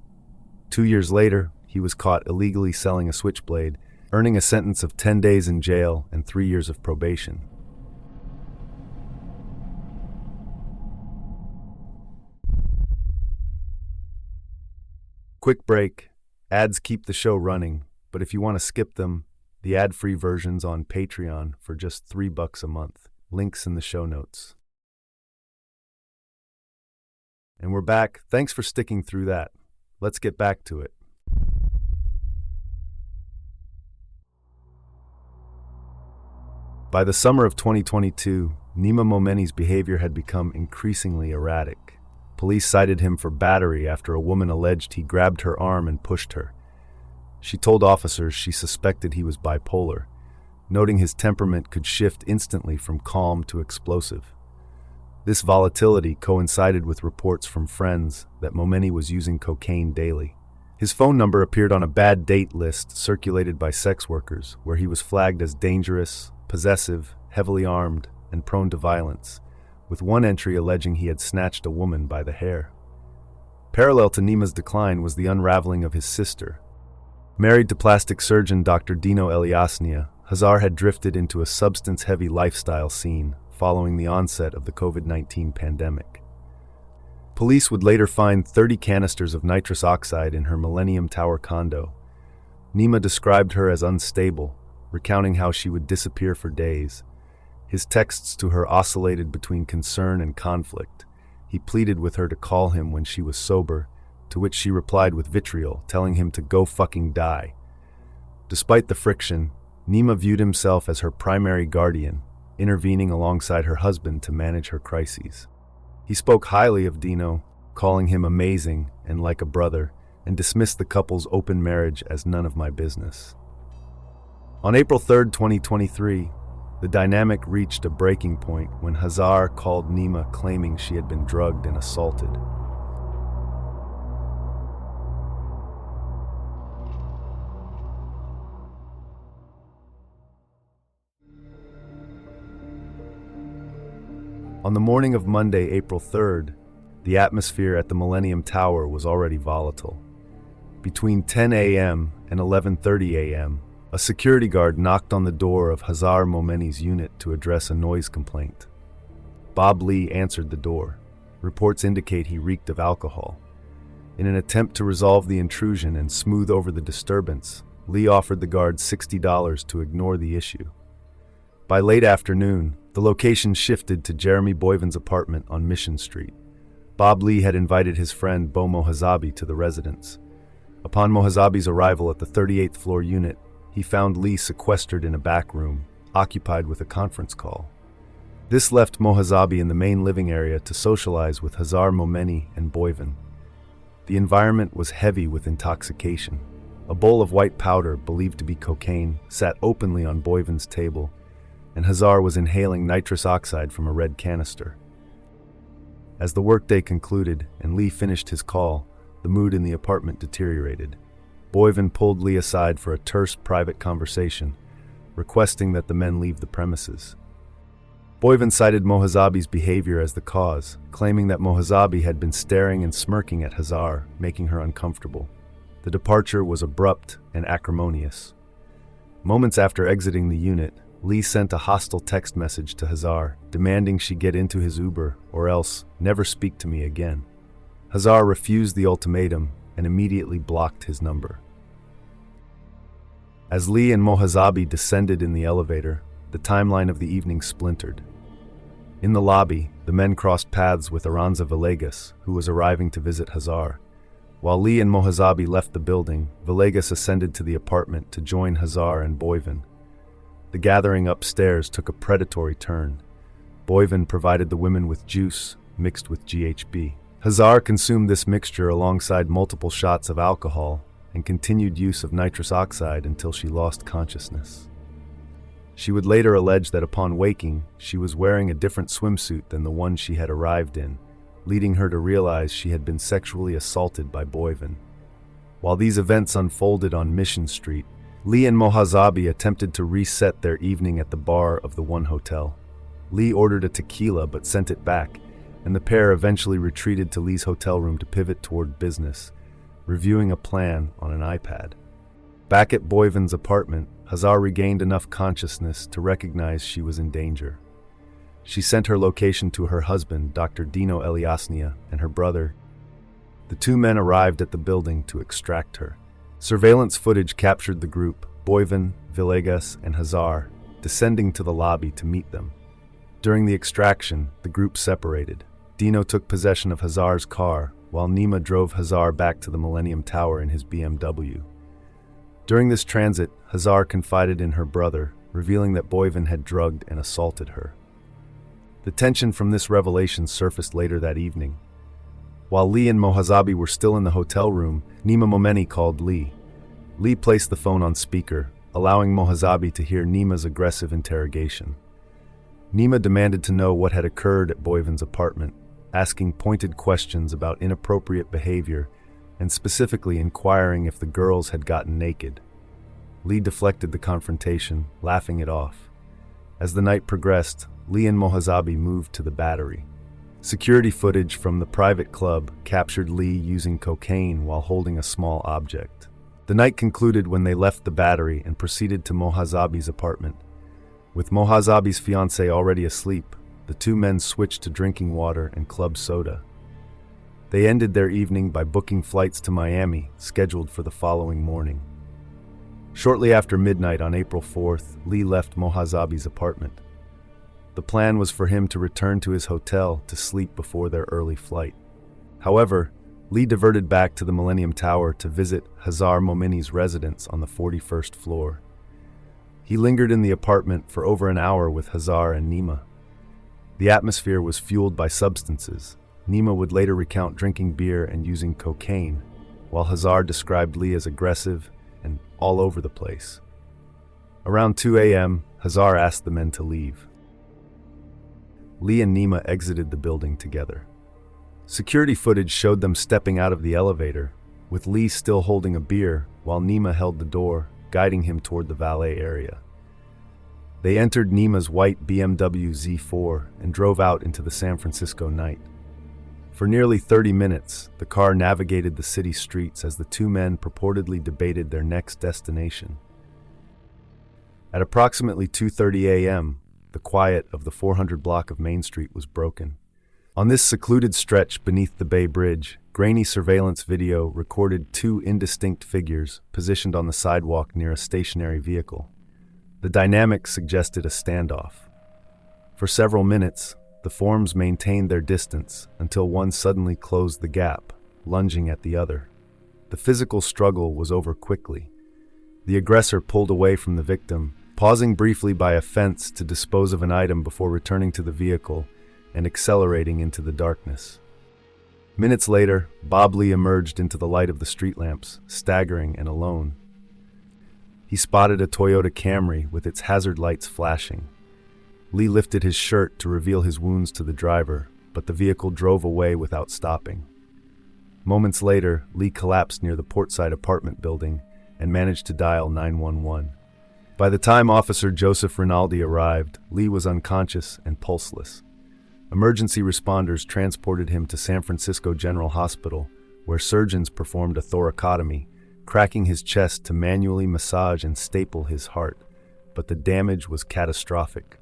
2 years later, he was caught illegally selling a switchblade, earning a sentence of 10 days in jail and 3 years of probation. Quick break. Ads keep the show running, but if you want to skip them, the ad-free version's on Patreon for just $3 a month. Links in the show notes. And we're back. Thanks for sticking through that. Let's get back to it. By the summer of 2022, Nima Momeni's behavior had become increasingly erratic. Police cited him for battery after a woman alleged he grabbed her arm and pushed her. She told officers she suspected he was bipolar. noting his temperament could shift instantly from calm to explosive. This volatility coincided with reports from friends that Momeni was using cocaine daily. His phone number appeared on a bad date list circulated by sex workers, where he was flagged as dangerous, possessive, heavily armed, and prone to violence, with one entry alleging he had snatched a woman by the hair. Parallel to Nima's decline was the unraveling of his sister. Married to plastic surgeon Dr. Dino Eliasnia, Hazar had drifted into a substance-heavy lifestyle scene following the onset of the COVID-19 pandemic. Police would later find 30 canisters of nitrous oxide in her Millennium Tower condo. Nima described her as unstable, recounting how she would disappear for days. His texts to her oscillated between concern and conflict. He pleaded with her to call him when she was sober, to which she replied with vitriol, telling him to go fucking die. Despite the friction, Nima viewed himself as her primary guardian, intervening alongside her husband to manage her crises. He spoke highly of Dino, calling him amazing and like a brother, and dismissed the couple's open marriage as none of my business. On April 3, 2023, the dynamic reached a breaking point when Hazar called Nima claiming she had been drugged and assaulted. On the morning of Monday, April 3rd, the atmosphere at the Millennium Tower was already volatile. Between 10 a.m. and 11:30 a.m., a security guard knocked on the door of Hazar Momeni's unit to address a noise complaint. Bob Lee answered the door. Reports indicate he reeked of alcohol. In an attempt to resolve the intrusion and smooth over the disturbance, Lee offered the guard $60 to ignore the issue. By late afternoon, the location shifted to Jeremy Boyven's apartment on Mission Street. Bob Lee had invited his friend Bo Mohazabi to the residence. Upon Mohazabi's arrival at the 38th floor unit, he found Lee sequestered in a back room, occupied with a conference call. This left Mohazabi in the main living area to socialize with Hazar Momeni and Boyven. The environment was heavy with intoxication. A bowl of white powder, believed to be cocaine, sat openly on Boyven's table, and Hazar was inhaling nitrous oxide from a red canister. As the workday concluded and Lee finished his call, the mood in the apartment deteriorated. Boyven pulled Lee aside for a terse private conversation, requesting that the men leave the premises. Boyven cited Mohazabi's behavior as the cause, claiming that Mohazabi had been staring and smirking at Hazar, making her uncomfortable. The departure was abrupt and acrimonious. Moments after exiting the unit, Lee sent a hostile text message to Hazar, demanding she get into his Uber or else never speak to me again. Hazar refused the ultimatum and immediately blocked his number. As Lee and Mohazabi descended in the elevator, the timeline of the evening splintered. In the lobby, the men crossed paths with Aranza Villegas, who was arriving to visit Hazar. While Lee and Mohazabi left the building, Villegas ascended to the apartment to join Hazar and Boyven. The gathering upstairs took a predatory turn. Boyven provided the women with juice mixed with GHB. Hazar consumed this mixture alongside multiple shots of alcohol and continued use of nitrous oxide until she lost consciousness. She would later allege that upon waking, she was wearing a different swimsuit than the one she had arrived in, leading her to realize she had been sexually assaulted by Boyven. While these events unfolded on Mission Street, Lee and Mohazabi attempted to reset their evening at the bar of the One Hotel. Lee ordered a tequila but sent it back, and the pair eventually retreated to Lee's hotel room to pivot toward business, reviewing a plan on an iPad. Back at Boyven's apartment, Hazar regained enough consciousness to recognize she was in danger. She sent her location to her husband, Dr. Dino Eliasnia, and her brother. The two men arrived at the building to extract her. Surveillance footage captured the group, Boyven, Villegas, and Hazar, descending to the lobby to meet them. During the extraction, the group separated. Dino took possession of Hazar's car, while Nima drove Hazar back to the Millennium Tower in his BMW. During this transit, Hazar confided in her brother, revealing that Boyven had drugged and assaulted her. The tension from this revelation surfaced later that evening. While Lee and Mohazabi were still in the hotel room, Nima Momeni called Lee. Lee placed the phone on speaker, allowing Mohazabi to hear Nima's aggressive interrogation. Nima demanded to know what had occurred at Boyvin's apartment, asking pointed questions about inappropriate behavior and specifically inquiring if the girls had gotten naked. Lee deflected the confrontation, laughing it off. As the night progressed, Lee and Mohazabi moved to the Battery. Security footage from the private club captured Lee using cocaine while holding a small object. The night concluded when they left the Battery and proceeded to Mohazabi's apartment. With Mohazabi's fiancée already asleep, the two men switched to drinking water and club soda. They ended their evening by booking flights to Miami, scheduled for the following morning. Shortly after midnight on April 4th, Lee left Mohazabi's apartment. The plan was for him to return to his hotel to sleep before their early flight. However, Lee diverted back to the Millennium Tower to visit Hazar Momini's residence on the 41st floor. He lingered in the apartment for over an hour with Hazar and Nima. The atmosphere was fueled by substances. Nima would later recount drinking beer and using cocaine, while Hazar described Lee as aggressive and all over the place. Around 2 a.m., Hazar asked the men to leave. Lee and Nima exited the building together. Security footage showed them stepping out of the elevator, with Lee still holding a beer while Nima held the door, guiding him toward the valet area. They entered Nima's white BMW Z4 and drove out into the San Francisco night. For nearly 30 minutes, the car navigated the city streets as the two men purportedly debated their next destination. At approximately 2:30 a.m., the quiet of the 400 block of Main Street was broken. On this secluded stretch beneath the Bay Bridge, grainy surveillance video recorded two indistinct figures positioned on the sidewalk near a stationary vehicle. The dynamic suggested a standoff. For several minutes, the forms maintained their distance until one suddenly closed the gap, lunging at the other. The physical struggle was over quickly. The aggressor pulled away from the victim, pausing briefly by a fence to dispose of an item before returning to the vehicle and accelerating into the darkness. Minutes later, Bob Lee emerged into the light of the street lamps, staggering and alone. He spotted a Toyota Camry with its hazard lights flashing. Lee lifted his shirt to reveal his wounds to the driver, but the vehicle drove away without stopping. Moments later, Lee collapsed near the Portside apartment building and managed to dial 911. By the time Officer Joseph Rinaldi arrived, Lee was unconscious and pulseless. Emergency responders transported him to San Francisco General Hospital, where surgeons performed a thoracotomy, cracking his chest to manually massage and staple his heart, but the damage was catastrophic.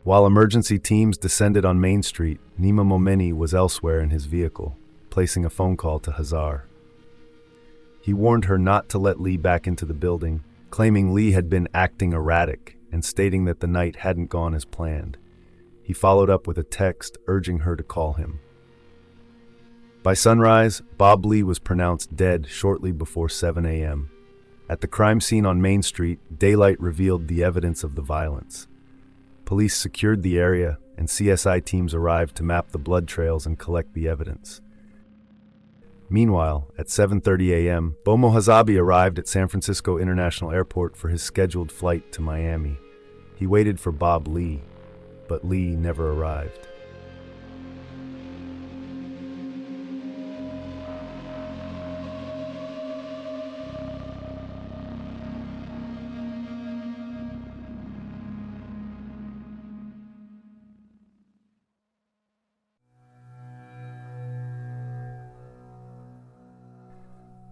While emergency teams descended on Main Street, Nima Momeni was elsewhere in his vehicle, placing a phone call to Hazar. He warned her not to let Lee back into the building, claiming Lee had been acting erratic and stating that the night hadn't gone as planned. He followed up with a text urging her to call him. By sunrise, Bob Lee was pronounced dead shortly before 7 a.m. At the crime scene on Main Street, daylight revealed the evidence of the violence. Police secured the area, and CSI teams arrived to map the blood trails and collect the evidence. Meanwhile, at 7:30 a.m., Bo Mohazabi arrived at San Francisco International Airport for his scheduled flight to Miami. He waited for Bob Lee, but Lee never arrived.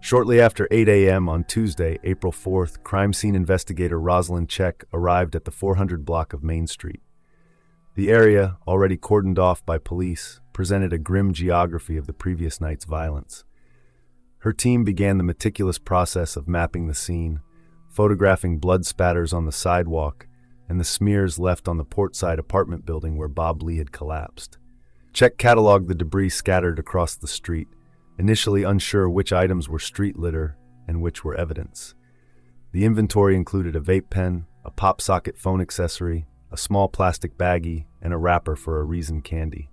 Shortly after 8 a.m. on Tuesday, April 4th, crime scene investigator Rosalind Check arrived at the 400 block of Main Street. The area, already cordoned off by police, presented a grim geography of the previous night's violence. Her team began the meticulous process of mapping the scene, photographing blood spatters on the sidewalk and the smears left on the Portside apartment building where Bob Lee had collapsed. Check cataloged the debris scattered across the street, initially unsure which items were street litter and which were evidence. The inventory included a vape pen, a pop socket phone accessory, a small plastic baggie, and a wrapper for a Reason candy.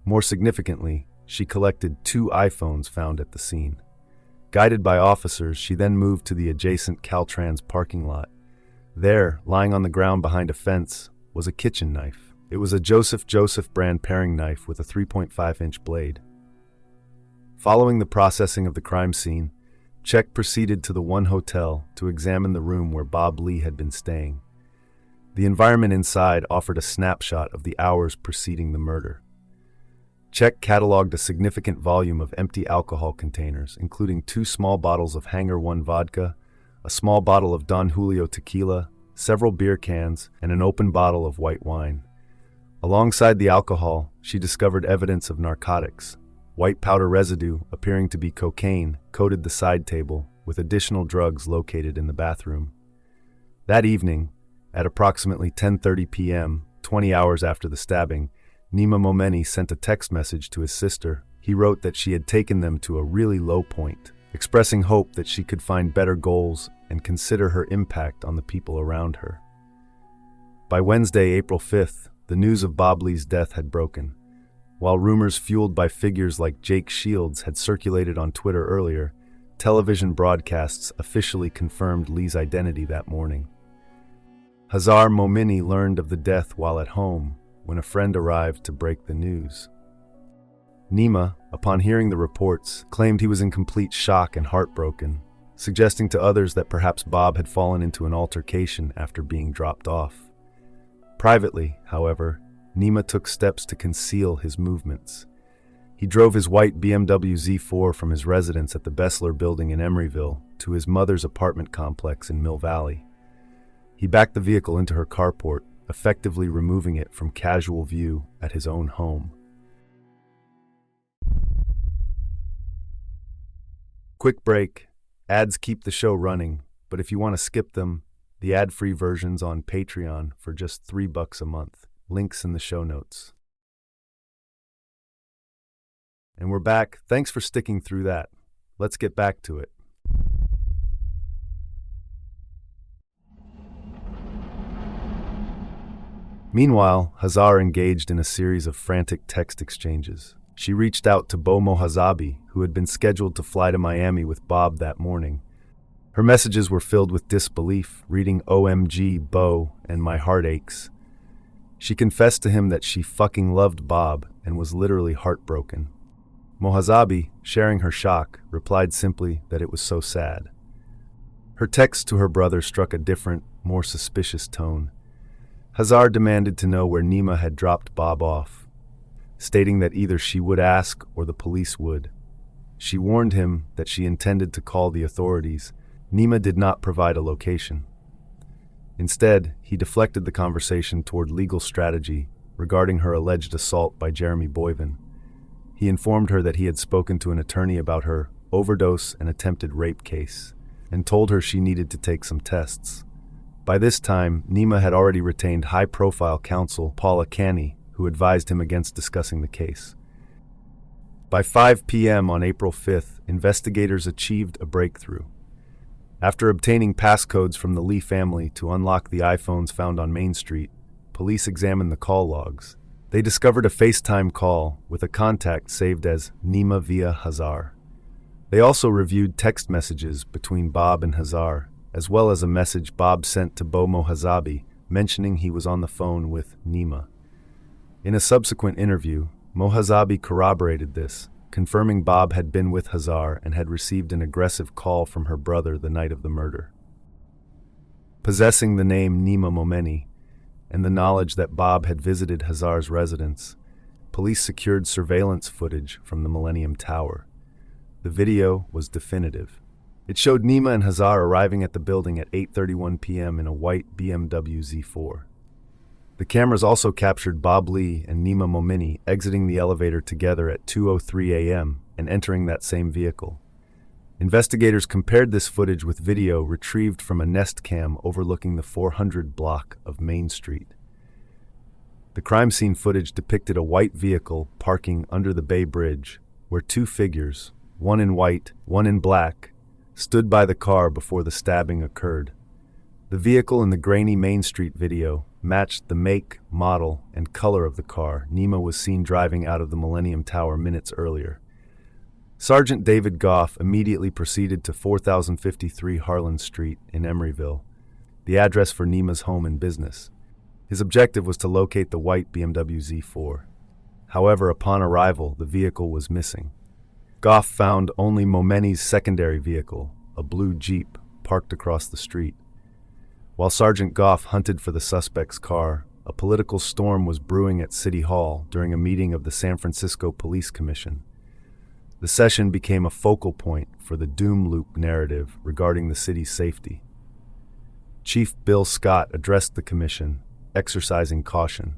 More significantly, she collected 2 iPhones found at the scene. Guided by officers, she then moved to the adjacent Caltrans parking lot. There, lying on the ground behind a fence, was a kitchen knife. It was a Joseph brand paring knife with a 3.5-inch blade. Following the processing of the crime scene, Check proceeded to the one hotel to examine the room where Bob Lee had been staying. The environment inside offered a snapshot of the hours preceding the murder. Check cataloged a significant volume of empty alcohol containers, including 2 small bottles of Hangar 1 vodka, a small bottle of Don Julio tequila, several beer cans, and an open bottle of white wine. Alongside the alcohol, she discovered evidence of narcotics. White powder residue, appearing to be cocaine, coated the side table, with additional drugs located in the bathroom. That evening, at approximately 10:30 p.m., 20 hours after the stabbing, Nima Momeni sent a text message to his sister. He wrote that she had taken them to a really low point, expressing hope that she could find better goals and consider her impact on the people around her. By Wednesday, April 5th, the news of Bob Lee's death had broken. While rumors fueled by figures like Jake Shields had circulated on Twitter earlier, television broadcasts officially confirmed Lee's identity that morning. Hazar Momini learned of the death while at home when a friend arrived to break the news. Nima, upon hearing the reports, claimed he was in complete shock and heartbroken, suggesting to others that perhaps Bob had fallen into an altercation after being dropped off. Privately, however, Nima took steps to conceal his movements. He drove his white BMW Z4 from his residence at the Bessler building in Emeryville to his mother's apartment complex in Mill Valley. He backed the vehicle into her carport, effectively removing it from casual view at his own home. Quick break. Ads keep the show running, but if you want to skip them, the ad-free version's on Patreon for just $3 a month. Links in the show notes. And we're back. Thanks for sticking through that. Let's get back to it. Meanwhile, Hazar engaged in a series of frantic text exchanges. She reached out to Bo Mohazabi, who had been scheduled to fly to Miami with Bob that morning. Her messages were filled with disbelief, reading "OMG, Bo," and "My heart aches." She confessed to him that she fucking loved Bob and was literally heartbroken. Mohazabi, sharing her shock, replied simply that it was so sad. Her text to her brother struck a different, more suspicious tone. Hazar demanded to know where Nima had dropped Bob off, stating that either she would ask or the police would. She warned him that she intended to call the authorities. Nima did not provide a location. Instead, he deflected the conversation toward legal strategy regarding her alleged assault by Jeremy Boyven. He informed her that he had spoken to an attorney about her overdose and attempted rape case, and told her she needed to take some tests. By this time, Nima had already retained high-profile counsel Paula Canny, who advised him against discussing the case. By 5 p.m. on April 5th, investigators achieved a breakthrough. After obtaining passcodes from the Lee family to unlock the iPhones found on Main Street, police examined the call logs. They discovered a FaceTime call with a contact saved as Nima via Hazar. They also reviewed text messages between Bob and Hazar, as well as a message Bob sent to Bo Mohazabi mentioning he was on the phone with Nima. In a subsequent interview, Mohazabi corroborated this, confirming Bob had been with Hazar and had received an aggressive call from her brother the night of the murder. Possessing the name Nima Momeni and the knowledge that Bob had visited Hazar's residence, police secured surveillance footage from the Millennium Tower. The video was definitive. It showed Nima and Hazar arriving at the building at 8:31 p.m. in a white BMW Z4. The cameras also captured Bob Lee and Nima Momini exiting the elevator together at 2:03 a.m. and entering that same vehicle. Investigators compared this footage with video retrieved from a Nest cam overlooking the 400 block of Main Street. The crime scene footage depicted a white vehicle parking under the Bay Bridge, where 2 figures, one in white, one in black, stood by the car before the stabbing occurred. The vehicle in the grainy Main Street video matched the make, model, and color of the car Nima was seen driving out of the Millennium Tower minutes earlier. Sergeant David Goff immediately proceeded to 4053 Harlan Street in Emeryville, the address for Nima's home and business. His objective was to locate the white BMW Z4. However, upon arrival, the vehicle was missing. Goff found only Momeni's secondary vehicle, a blue Jeep, parked across the street. While Sergeant Goff hunted for the suspect's car, a political storm was brewing at City Hall during a meeting of the San Francisco Police Commission. The session became a focal point for the doom loop narrative regarding the city's safety. Chief Bill Scott addressed the commission, exercising caution.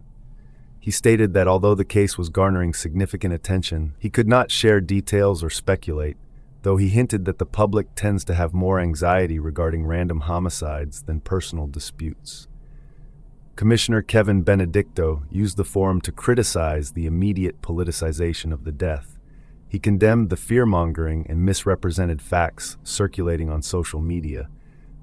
He stated that although the case was garnering significant attention, he could not share details or speculate, though he hinted that the public tends to have more anxiety regarding random homicides than personal disputes. Commissioner Kevin Benedicto used the forum to criticize the immediate politicization of the death. He condemned the fear-mongering and misrepresented facts circulating on social media,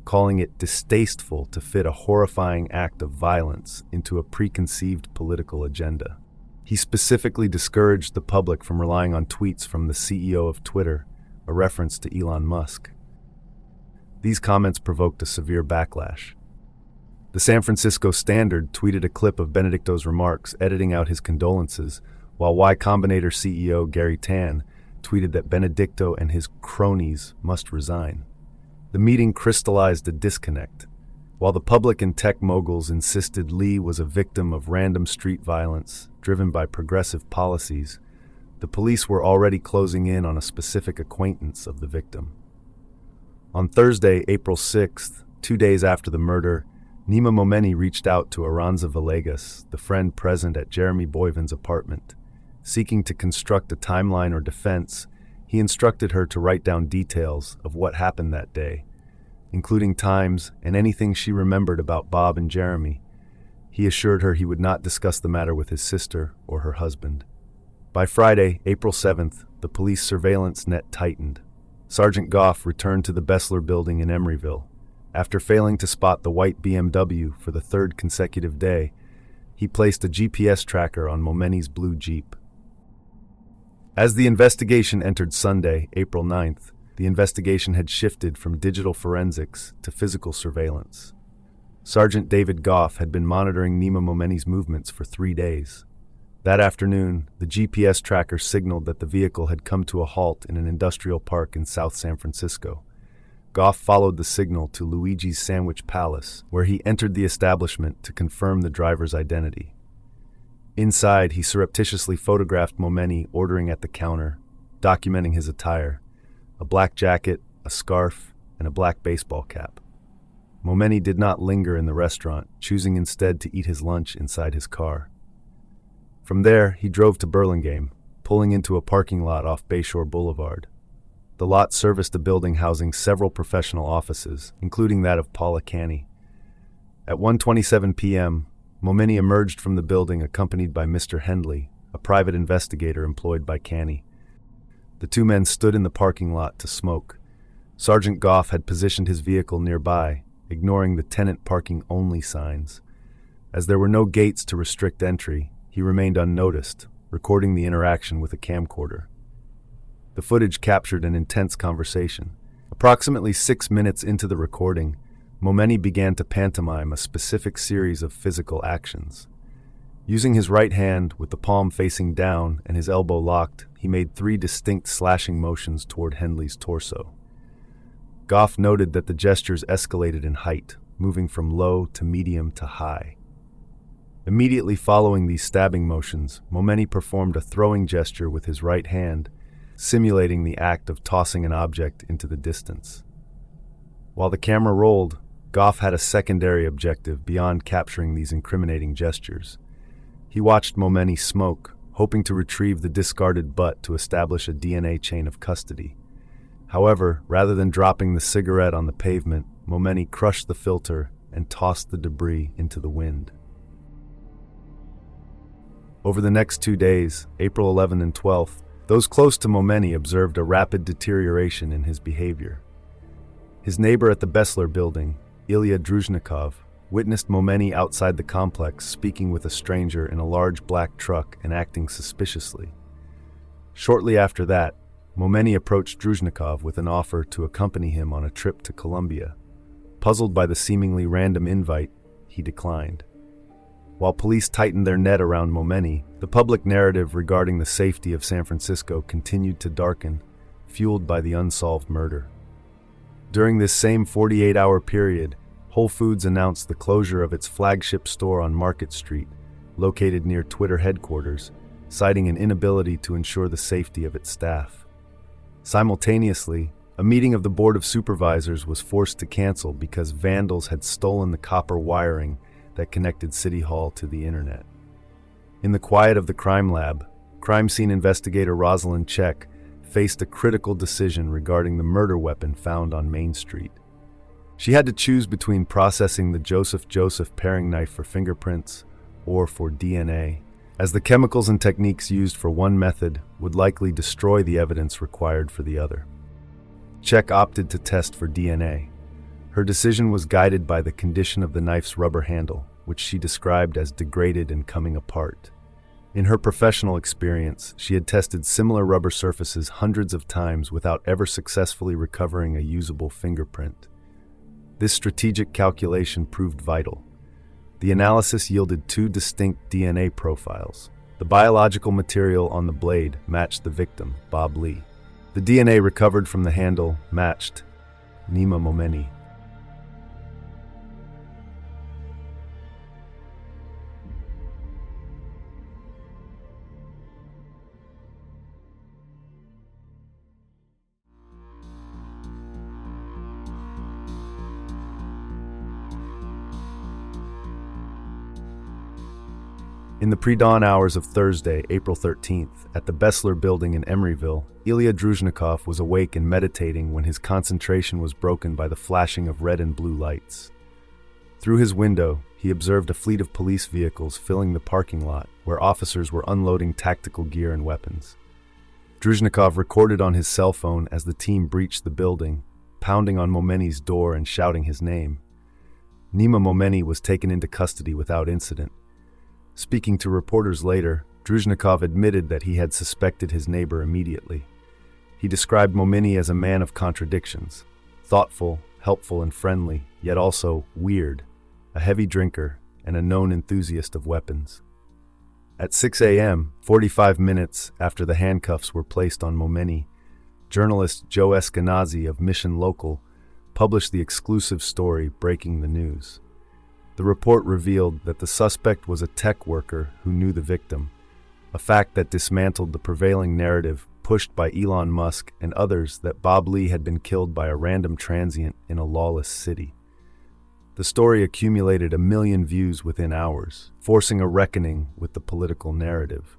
calling it distasteful to fit a horrifying act of violence into a preconceived political agenda. He specifically discouraged the public from relying on tweets from the CEO of Twitter, a reference to Elon Musk. These comments provoked a severe backlash. The San Francisco Standard tweeted a clip of Benedicto's remarks, editing out his condolences, while Y Combinator CEO Gary Tan tweeted that Benedicto and his cronies must resign. The meeting crystallized a disconnect. While the public and tech moguls insisted Lee was a victim of random street violence driven by progressive policies, the police were already closing in on a specific acquaintance of the victim. On Thursday, April 6th, 2 days after the murder, Nima Momeni reached out to Aranza Villegas, the friend present at Jeremy Boyven's apartment. Seeking to construct a timeline or defense, he instructed her to write down details of what happened that day, including times and anything she remembered about Bob and Jeremy. He assured her he would not discuss the matter with his sister or her husband. By Friday, April 7th, the police surveillance net tightened. Sergeant Goff returned to the Bessler building in Emeryville. After failing to spot the white BMW for the third consecutive day, he placed a GPS tracker on Momeni's blue Jeep. As the investigation entered Sunday, April 9th, the investigation had shifted from digital forensics to physical surveillance. Sergeant David Goff had been monitoring Nima Momeni's movements for 3 days. That afternoon, the GPS tracker signaled that the vehicle had come to a halt in an industrial park in South San Francisco. Goff followed the signal to Luigi's Sandwich Palace, where he entered the establishment to confirm the driver's identity. Inside, he surreptitiously photographed Momeni ordering at the counter, documenting his attire: a black jacket, a scarf, and a black baseball cap. Momeni did not linger in the restaurant, choosing instead to eat his lunch inside his car. From there, he drove to Burlingame, pulling into a parking lot off Bayshore Boulevard. The lot serviced a building housing several professional offices, including that of Paula Canny. At 1:27 p.m., Momeni emerged from the building accompanied by Mr. Hendley, a private investigator employed by Canny. The two men stood in the parking lot to smoke. Sergeant Goff had positioned his vehicle nearby, ignoring the tenant parking only signs. As there were no gates to restrict entry, he remained unnoticed, recording the interaction with a camcorder. The footage captured an intense conversation. Approximately 6 minutes into the recording, Momeni began to pantomime a specific series of physical actions. Using his right hand with the palm facing down and his elbow locked, he made 3 distinct slashing motions toward Hendley's torso. Goff noted that the gestures escalated in height, moving from low to medium to high. Immediately following these stabbing motions, Momeni performed a throwing gesture with his right hand, simulating the act of tossing an object into the distance. While the camera rolled, Goff had a secondary objective beyond capturing these incriminating gestures. He watched Momeni smoke, hoping to retrieve the discarded butt to establish a DNA chain of custody. However, rather than dropping the cigarette on the pavement, Momeni crushed the filter and tossed the debris into the wind. Over the next 2 days, April 11 and 12th, those close to Momeni observed a rapid deterioration in his behavior. His neighbor at the Bessler building, Ilya Druzhnikov, witnessed Momeni outside the complex speaking with a stranger in a large black truck and acting suspiciously. Shortly after that, Momeni approached Druzhnikov with an offer to accompany him on a trip to Colombia. Puzzled by the seemingly random invite, he declined. While police tightened their net around Momeni, the public narrative regarding the safety of San Francisco continued to darken, fueled by the unsolved murder. During this same 48-hour period, Whole Foods announced the closure of its flagship store on Market Street, located near Twitter headquarters, citing an inability to ensure the safety of its staff. Simultaneously, a meeting of the Board of Supervisors was forced to cancel because vandals had stolen the copper wiring that connected City Hall to the internet. In the quiet of the crime lab, crime scene investigator Rosalind Check faced a critical decision regarding the murder weapon found on Main Street. She had to choose between processing the Joseph paring knife for fingerprints or for DNA, as the chemicals and techniques used for one method would likely destroy the evidence required for the other. Check opted to test for DNA. Her decision was guided by the condition of the knife's rubber handle, which she described as degraded and coming apart. In her professional experience, she had tested similar rubber surfaces hundreds of times without ever successfully recovering a usable fingerprint. This strategic calculation proved vital. The analysis yielded two distinct DNA profiles. The biological material on the blade matched the victim, Bob Lee. The DNA recovered from the handle matched Nima Momeni. In the pre-dawn hours of Thursday, April 13th, at the Bessler building in Emeryville, Ilya Druzhnikov was awake and meditating when his concentration was broken by the flashing of red and blue lights. Through his window, he observed a fleet of police vehicles filling the parking lot, where officers were unloading tactical gear and weapons. Druzhnikov recorded on his cell phone as the team breached the building, pounding on Momeni's door and shouting his name. Nima Momeni was taken into custody without incident. Speaking to reporters later, Druzhnikov admitted that he had suspected his neighbor immediately. He described Momeni as a man of contradictions, thoughtful, helpful, and friendly, yet also weird, a heavy drinker, and a known enthusiast of weapons. At 6 a.m., 45 minutes after the handcuffs were placed on Momeni, journalist Joe Eskenazi of Mission Local published the exclusive story breaking the news. The report revealed that the suspect was a tech worker who knew the victim, a fact that dismantled the prevailing narrative pushed by Elon Musk and others that Bob Lee had been killed by a random transient in a lawless city. The story accumulated 1 million views within hours, forcing a reckoning with the political narrative.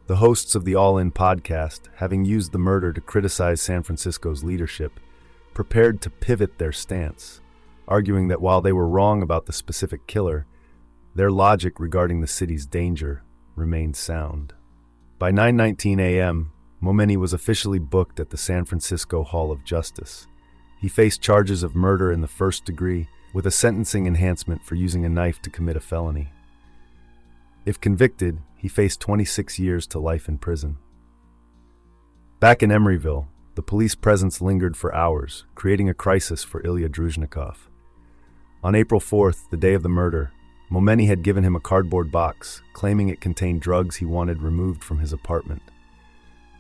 The hosts of the All In podcast, having used the murder to criticize San Francisco's leadership, prepared to pivot their stance, arguing that while they were wrong about the specific killer, their logic regarding the city's danger remained sound. By 9:19 a.m., Momeni was officially booked at the San Francisco Hall of Justice. He faced charges of murder in the first degree, with a sentencing enhancement for using a knife to commit a felony. If convicted, he faced 26 years to life in prison. Back in Emeryville, the police presence lingered for hours, creating a crisis for Ilya Druzhnikov. On April 4th, the day of the murder, Momeni had given him a cardboard box, claiming it contained drugs he wanted removed from his apartment.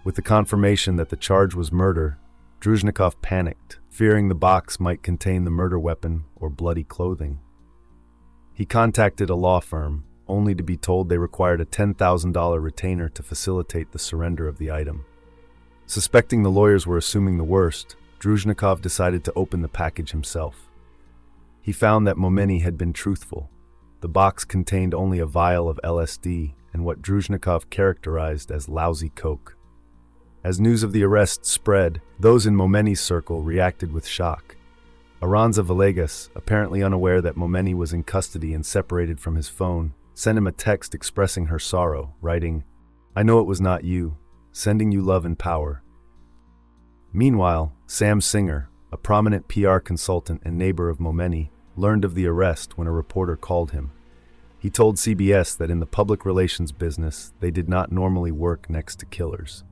With the confirmation that the charge was murder, Druzhnikov panicked, fearing the box might contain the murder weapon or bloody clothing. He contacted a law firm, only to be told they required a $10,000 retainer to facilitate the surrender of the item. Suspecting the lawyers were assuming the worst, Druzhnikov decided to open the package himself. He found that Momeni had been truthful. The box contained only a vial of LSD and what Druzhnikov characterized as lousy coke. As news of the arrest spread, those in Momeni's circle reacted with shock. Aranza Villegas, apparently unaware that Momeni was in custody and separated from his phone, sent him a text expressing her sorrow, writing, "I know it was not you, sending you love and power." Meanwhile, Sam Singer, a prominent PR consultant and neighbor of Momeni, learned of the arrest when a reporter called him. He told CBS that in the public relations business, they did not normally work next to killers.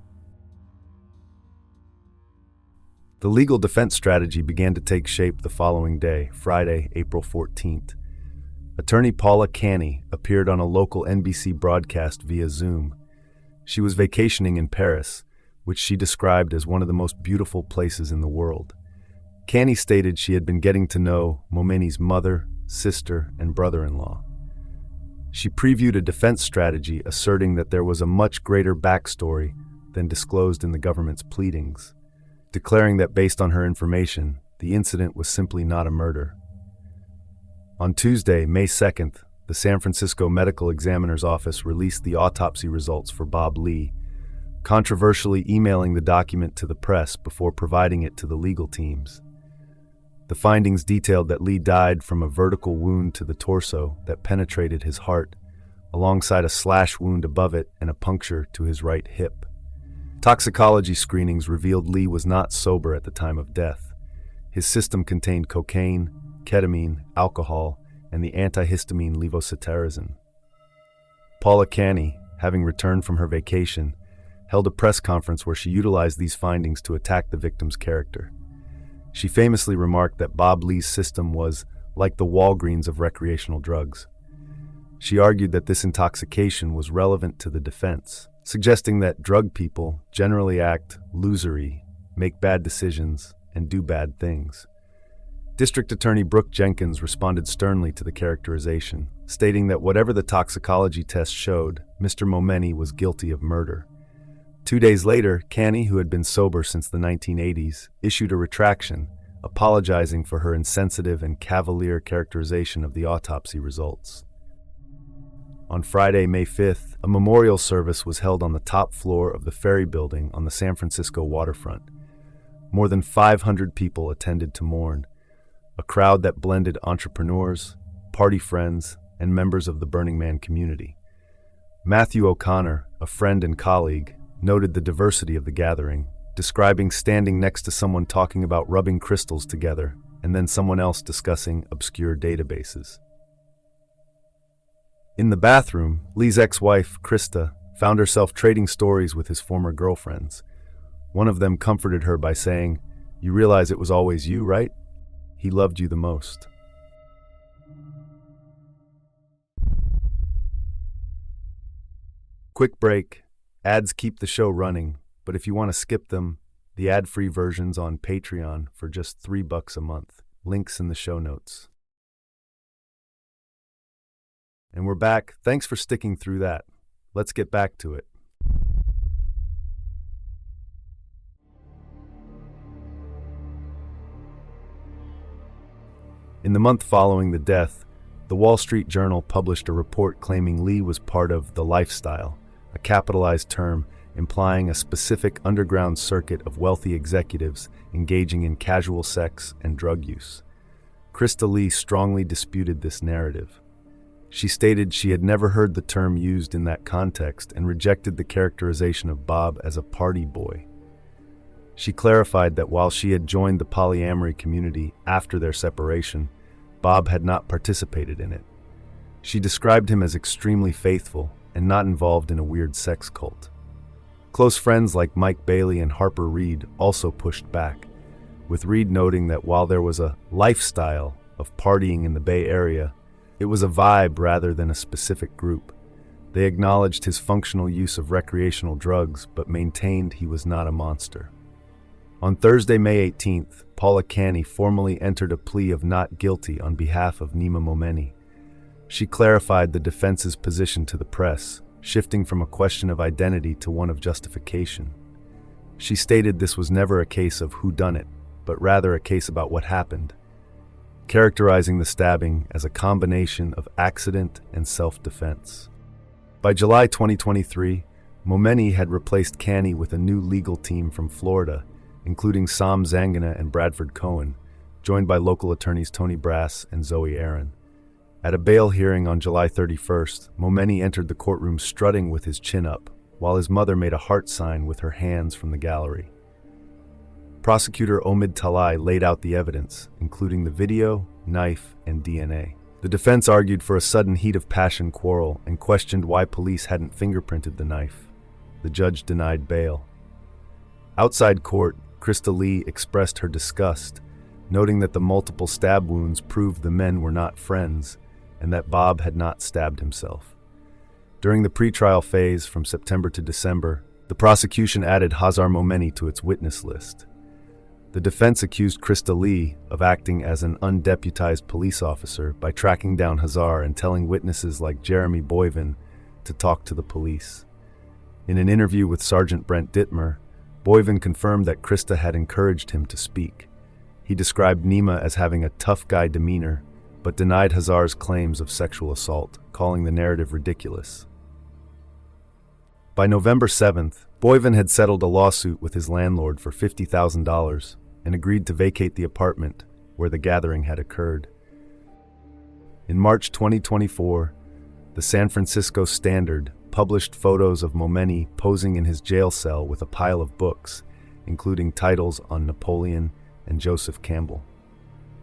The legal defense strategy began to take shape the following day, Friday, April 14th. Attorney Paula Canny appeared on a local NBC broadcast via Zoom. She was vacationing in Paris, which she described as one of the most beautiful places in the world. Canny stated she had been getting to know Momeni's mother, sister, and brother-in-law. She previewed a defense strategy asserting that there was a much greater backstory than disclosed in the government's pleadings, declaring that based on her information, the incident was simply not a murder. On Tuesday, May 2nd, the San Francisco Medical Examiner's Office released the autopsy results for Bob Lee, controversially emailing the document to the press before providing it to the legal teams. The findings detailed that Lee died from a vertical wound to the torso that penetrated his heart, alongside a slash wound above it and a puncture to his right hip. Toxicology screenings revealed Lee was not sober at the time of death. His system contained cocaine, ketamine, alcohol, and the antihistamine levocetirizine. Paula Canny, having returned from her vacation, held a press conference where she utilized these findings to attack the victim's character. She famously remarked that Bob Lee's system was like the Walgreens of recreational drugs. She argued that this intoxication was relevant to the defense, suggesting that drug people generally act losery, make bad decisions, and do bad things. District Attorney Brooke Jenkins responded sternly to the characterization, stating that whatever the toxicology test showed, Mr. Momeni was guilty of murder. 2 days later, Canny, who had been sober since the 1980s, issued a retraction, apologizing for her insensitive and cavalier characterization of the autopsy results. On Friday, May 5th, a memorial service was held on the top floor of the Ferry Building on the San Francisco waterfront. More than 500 people attended to mourn, a crowd that blended entrepreneurs, party friends, and members of the Burning Man community. Matthew O'Connor, a friend and colleague, noted the diversity of the gathering, describing standing next to someone talking about rubbing crystals together and then someone else discussing obscure databases. In the bathroom, Lee's ex-wife, Krista, found herself trading stories with his former girlfriends. One of them comforted her by saying, "You realize it was always you, right? He loved you the most." Quick break. Ads keep the show running, but if you want to skip them, the ad-free version's on Patreon for just $3 a month. Links in the show notes. And we're back. Thanks for sticking through that. Let's get back to it. In the month following the death, the Wall Street Journal published a report claiming Lee was part of the lifestyle, a capitalized term implying a specific underground circuit of wealthy executives engaging in casual sex and drug use. Krista Lee strongly disputed this narrative. She stated she had never heard the term used in that context and rejected the characterization of Bob as a party boy. She clarified that while she had joined the polyamory community after their separation, Bob had not participated in it. She described him as extremely faithful and not involved in a weird sex cult. Close friends like Mike Bailey and Harper Reid also pushed back, with Reid noting that while there was a lifestyle of partying in the Bay Area, it was a vibe rather than a specific group. They acknowledged his functional use of recreational drugs, but maintained he was not a monster. On Thursday, May 18th, Paula Canny formally entered a plea of not guilty on behalf of Nima Momeni. She clarified the defense's position to the press, shifting from a question of identity to one of justification. She stated this was never a case of whodunit, but rather a case about what happened, characterizing the stabbing as a combination of accident and self-defense. By July 2023, Momeni had replaced Canny with a new legal team from Florida, including Sam Zangina and Bradford Cohen, joined by local attorneys Tony Brass and Zoe Aaron. At a bail hearing on July 31st, Momeni entered the courtroom strutting with his chin up, while his mother made a heart sign with her hands from the gallery. Prosecutor Omid Talai laid out the evidence, including the video, knife, and DNA. The defense argued for a sudden heat of passion quarrel and questioned why police hadn't fingerprinted the knife. The judge denied bail. Outside court, Krista Lee expressed her disgust, noting that the multiple stab wounds proved the men were not friends and that Bob had not stabbed himself. During the pretrial phase from September to December, the prosecution added Hazar Momeni to its witness list. The defense accused Krista Lee of acting as an undeputized police officer by tracking down Hazar and telling witnesses like Jeremy Boyven to talk to the police. In an interview with Sergeant Brent Dittmer, Boyven confirmed that Krista had encouraged him to speak. He described Nima as having a tough guy demeanor, but denied Hazar's claims of sexual assault, calling the narrative ridiculous. By November 7th, Boyven had settled a lawsuit with his landlord for $50,000 and agreed to vacate the apartment where the gathering had occurred. In March 2024, the San Francisco Standard published photos of Momeni posing in his jail cell with a pile of books, including titles on Napoleon and Joseph Campbell.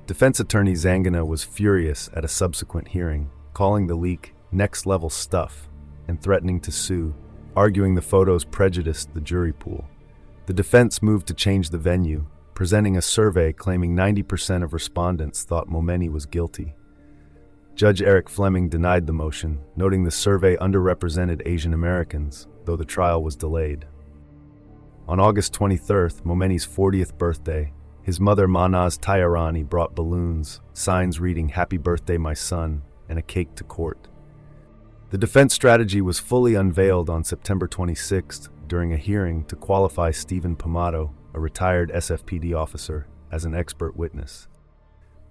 Defense attorney Zangana was furious at a subsequent hearing, calling the leak next-level stuff and threatening to sue, arguing the photos prejudiced the jury pool. The defense moved to change the venue, presenting a survey claiming 90% of respondents thought Momeni was guilty. Judge Eric Fleming denied the motion, noting the survey underrepresented Asian Americans, though the trial was delayed. On August 23rd, Momeni's 40th birthday, his mother Manaz Tayarani brought balloons, signs reading "Happy Birthday, my son," and a cake to court. The defense strategy was fully unveiled on September 26th during a hearing to qualify Stephen Pomato, a retired SFPD officer, as an expert witness.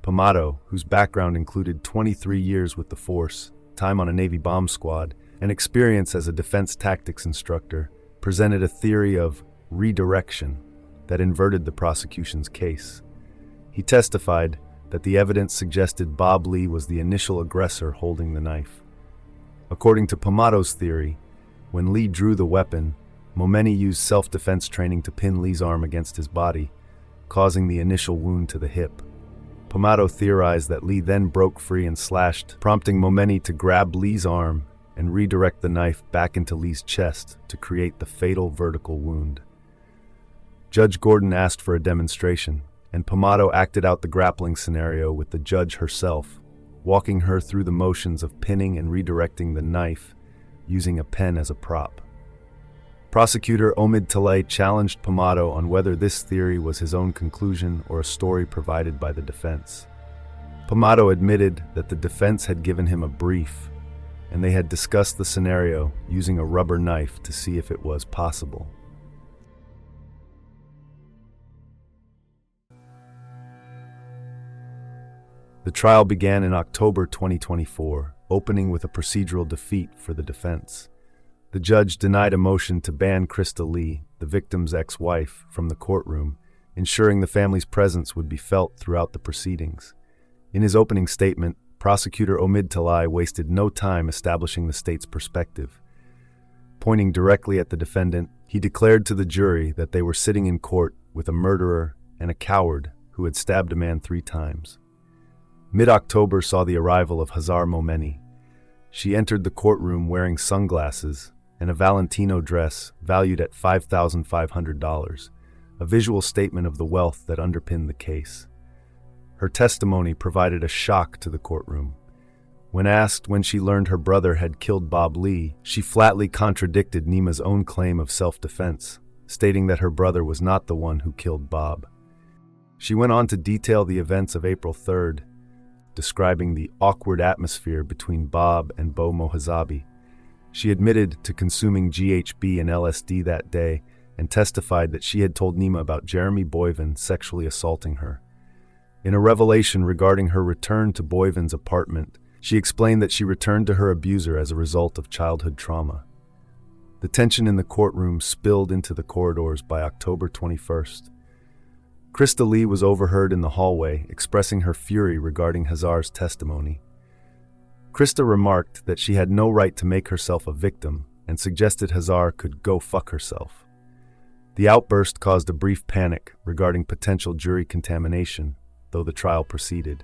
Pomato, whose background included 23 years with the force, time on a Navy bomb squad, and experience as a defense tactics instructor, presented a theory of redirection that inverted the prosecution's case. He testified that the evidence suggested Bob Lee was the initial aggressor holding the knife. According to Pomato's theory, when Lee drew the weapon, Momeni used self-defense training to pin Lee's arm against his body, causing the initial wound to the hip. Pomato theorized that Lee then broke free and slashed, prompting Momeni to grab Lee's arm and redirect the knife back into Lee's chest to create the fatal vertical wound. Judge Gordon asked for a demonstration, and Pomato acted out the grappling scenario with the judge herself, walking her through the motions of pinning and redirecting the knife using a pen as a prop. Prosecutor Omid Talay challenged Pomato on whether this theory was his own conclusion or a story provided by the defense. Pomato admitted that the defense had given him a brief, and they had discussed the scenario using a rubber knife to see if it was possible. The trial began in October 2024, opening with a procedural defeat for the defense. The judge denied a motion to ban Krista Lee, the victim's ex-wife, from the courtroom, ensuring the family's presence would be felt throughout the proceedings. In his opening statement, prosecutor Omid Talay wasted no time establishing the state's perspective. Pointing directly at the defendant, he declared to the jury that they were sitting in court with a murderer and a coward who had stabbed a man 3 times. Mid-October saw the arrival of Hazar Momeni. She entered the courtroom wearing sunglasses and a Valentino dress valued at $5,500, a visual statement of the wealth that underpinned the case. Her testimony provided a shock to the courtroom. When asked when she learned her brother had killed Bob Lee, she flatly contradicted Nima's own claim of self-defense, stating that her brother was not the one who killed Bob. She went on to detail the events of April 3rd, describing the awkward atmosphere between Bob and Bo Mohazabi. She admitted to consuming GHB and LSD that day and testified that she had told Nima about Jeremy Boyven sexually assaulting her. In a revelation regarding her return to Boyven's apartment, she explained that she returned to her abuser as a result of childhood trauma. The tension in the courtroom spilled into the corridors by October 21st. Krista Lee was overheard in the hallway expressing her fury regarding Hazar's testimony. Krista remarked that she had no right to make herself a victim and suggested Hazar could go fuck herself. The outburst caused a brief panic regarding potential jury contamination, though the trial proceeded.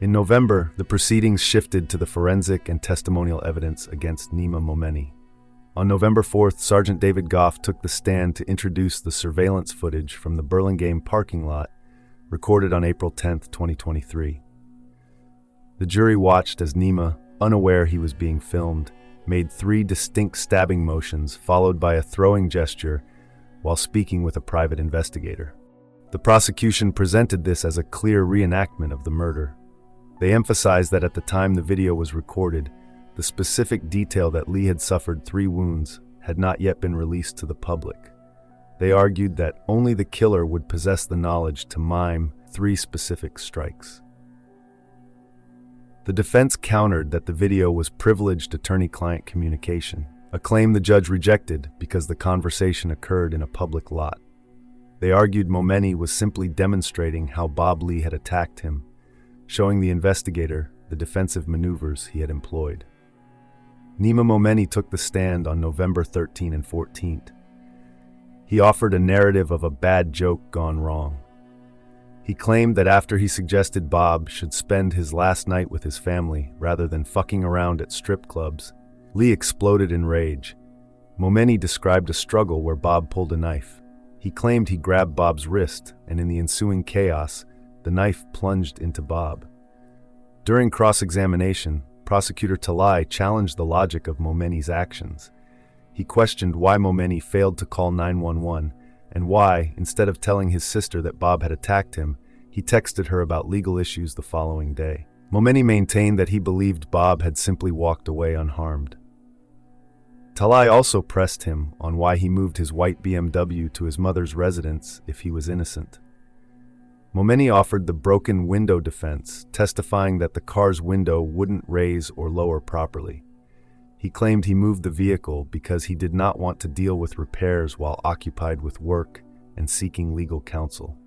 In November, the proceedings shifted to the forensic and testimonial evidence against Nima Momeni. On November 4th, Sergeant David Goff took the stand to introduce the surveillance footage from the Burlingame parking lot, recorded on April 10, 2023. The jury watched as Nima, unaware he was being filmed, made 3 distinct stabbing motions followed by a throwing gesture while speaking with a private investigator. The prosecution presented this as a clear reenactment of the murder. They emphasized that at the time the video was recorded, the specific detail that Lee had suffered 3 wounds had not yet been released to the public. They argued that only the killer would possess the knowledge to mime 3 specific strikes. The defense countered that the video was privileged attorney-client communication, a claim the judge rejected because the conversation occurred in a public lot. They argued Momeni was simply demonstrating how Bob Lee had attacked him, showing the investigator the defensive maneuvers he had employed. Nima Momeni took the stand on November 13 and 14th. He offered a narrative of a bad joke gone wrong. He claimed that after he suggested Bob should spend his last night with his family rather than fucking around at strip clubs, Lee exploded in rage. Momeni described a struggle where Bob pulled a knife. He claimed he grabbed Bob's wrist, and in the ensuing chaos, the knife plunged into Bob. During cross-examination, Prosecutor Talai challenged the logic of Momeni's actions. He questioned why Momeni failed to call 911 and why, instead of telling his sister that Bob had attacked him, he texted her about legal issues the following day. Momeni maintained that he believed Bob had simply walked away unharmed. Talai also pressed him on why he moved his white BMW to his mother's residence if he was innocent. Momeni offered the broken window defense, testifying that the car's window wouldn't raise or lower properly. He claimed he moved the vehicle because he did not want to deal with repairs while occupied with work and seeking legal counsel.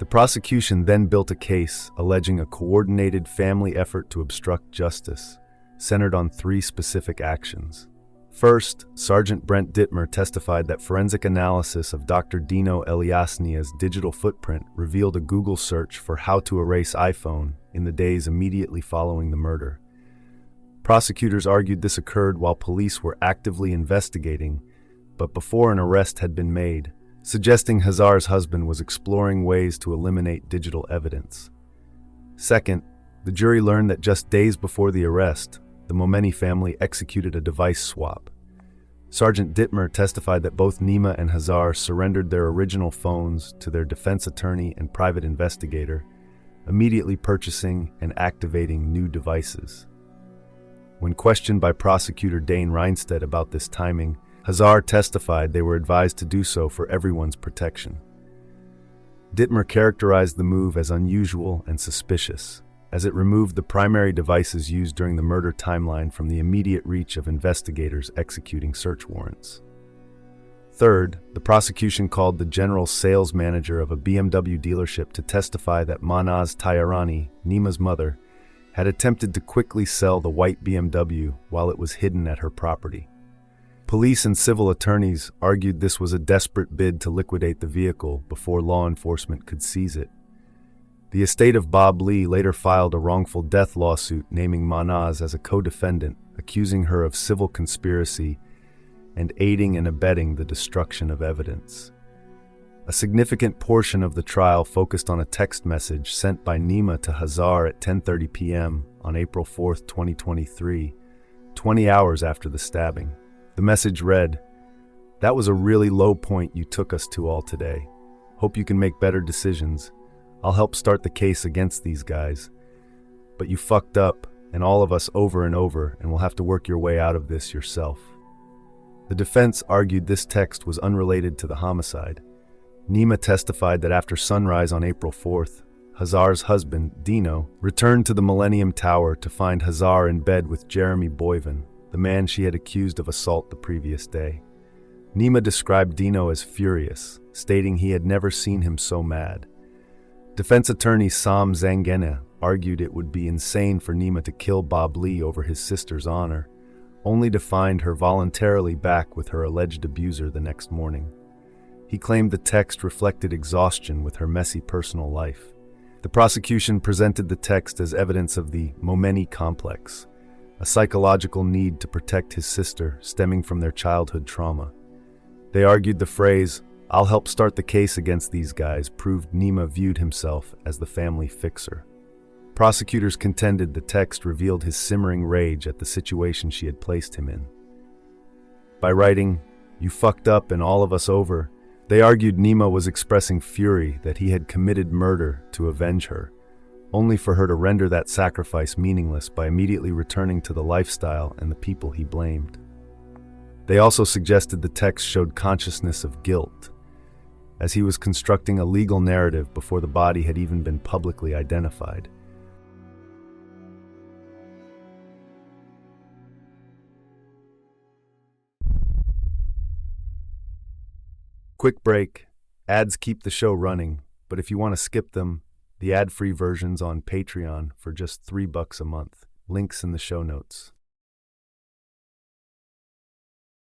The prosecution then built a case alleging a coordinated family effort to obstruct justice, centered on 3 specific actions. First, Sergeant Brent Dittmer testified that forensic analysis of Dr. Dino Eliasnia's digital footprint revealed a Google search for how to erase iPhone in the days immediately following the murder. Prosecutors argued this occurred while police were actively investigating, but before an arrest had been made, suggesting Hazar's husband was exploring ways to eliminate digital evidence. Second, the jury learned that just days before the arrest, the Momeni family executed a device swap. Sergeant Dittmer testified that both Nima and Hazar surrendered their original phones to their defense attorney and private investigator, immediately purchasing and activating new devices. When questioned by prosecutor Dane Reinstedt about this timing, Hazar testified they were advised to do so for everyone's protection. Dittmer characterized the move as unusual and suspicious, as it removed the primary devices used during the murder timeline from the immediate reach of investigators executing search warrants. Third, the prosecution called the general sales manager of a BMW dealership to testify that Manaz Tayarani, Nima's mother, had attempted to quickly sell the white BMW while it was hidden at her property. Police and civil attorneys argued this was a desperate bid to liquidate the vehicle before law enforcement could seize it. The estate of Bob Lee later filed a wrongful death lawsuit naming Manaz as a co-defendant, accusing her of civil conspiracy and aiding and abetting the destruction of evidence. A significant portion of the trial focused on a text message sent by Nima to Hazar at 10:30 p.m. on April 4, 2023, 20 hours after the stabbing. The message read, "That was a really low point you took us to all today. Hope you can make better decisions. I'll help start the case against these guys. But you fucked up, and all of us over and over, and will have to work your way out of this yourself." The defense argued this text was unrelated to the homicide. Nima testified that after sunrise on April 4th, Hazar's husband, Dino, returned to the Millennium Tower to find Hazar in bed with Jeremy Boyven, the man she had accused of assault the previous day. Nima described Dino as furious, stating he had never seen him so mad. Defense attorney Sam Zangena argued it would be insane for Nima to kill Bob Lee over his sister's honor, only to find her voluntarily back with her alleged abuser the next morning. He claimed the text reflected exhaustion with her messy personal life. The prosecution presented the text as evidence of the Momeni complex, a psychological need to protect his sister stemming from their childhood trauma. They argued the phrase, "I'll help start the case against these guys," proved Nima viewed himself as the family fixer. Prosecutors contended the text revealed his simmering rage at the situation she had placed him in. By writing, "You fucked up and all of us over," they argued Nima was expressing fury that he had committed murder to avenge her, only for her to render that sacrifice meaningless by immediately returning to the lifestyle and the people he blamed. They also suggested the text showed consciousness of guilt, as he was constructing a legal narrative before the body had even been publicly identified. Quick break. Ads keep the show running, but if you want to skip them, the ad-free version's on Patreon for just $3 a month. Links in the show notes.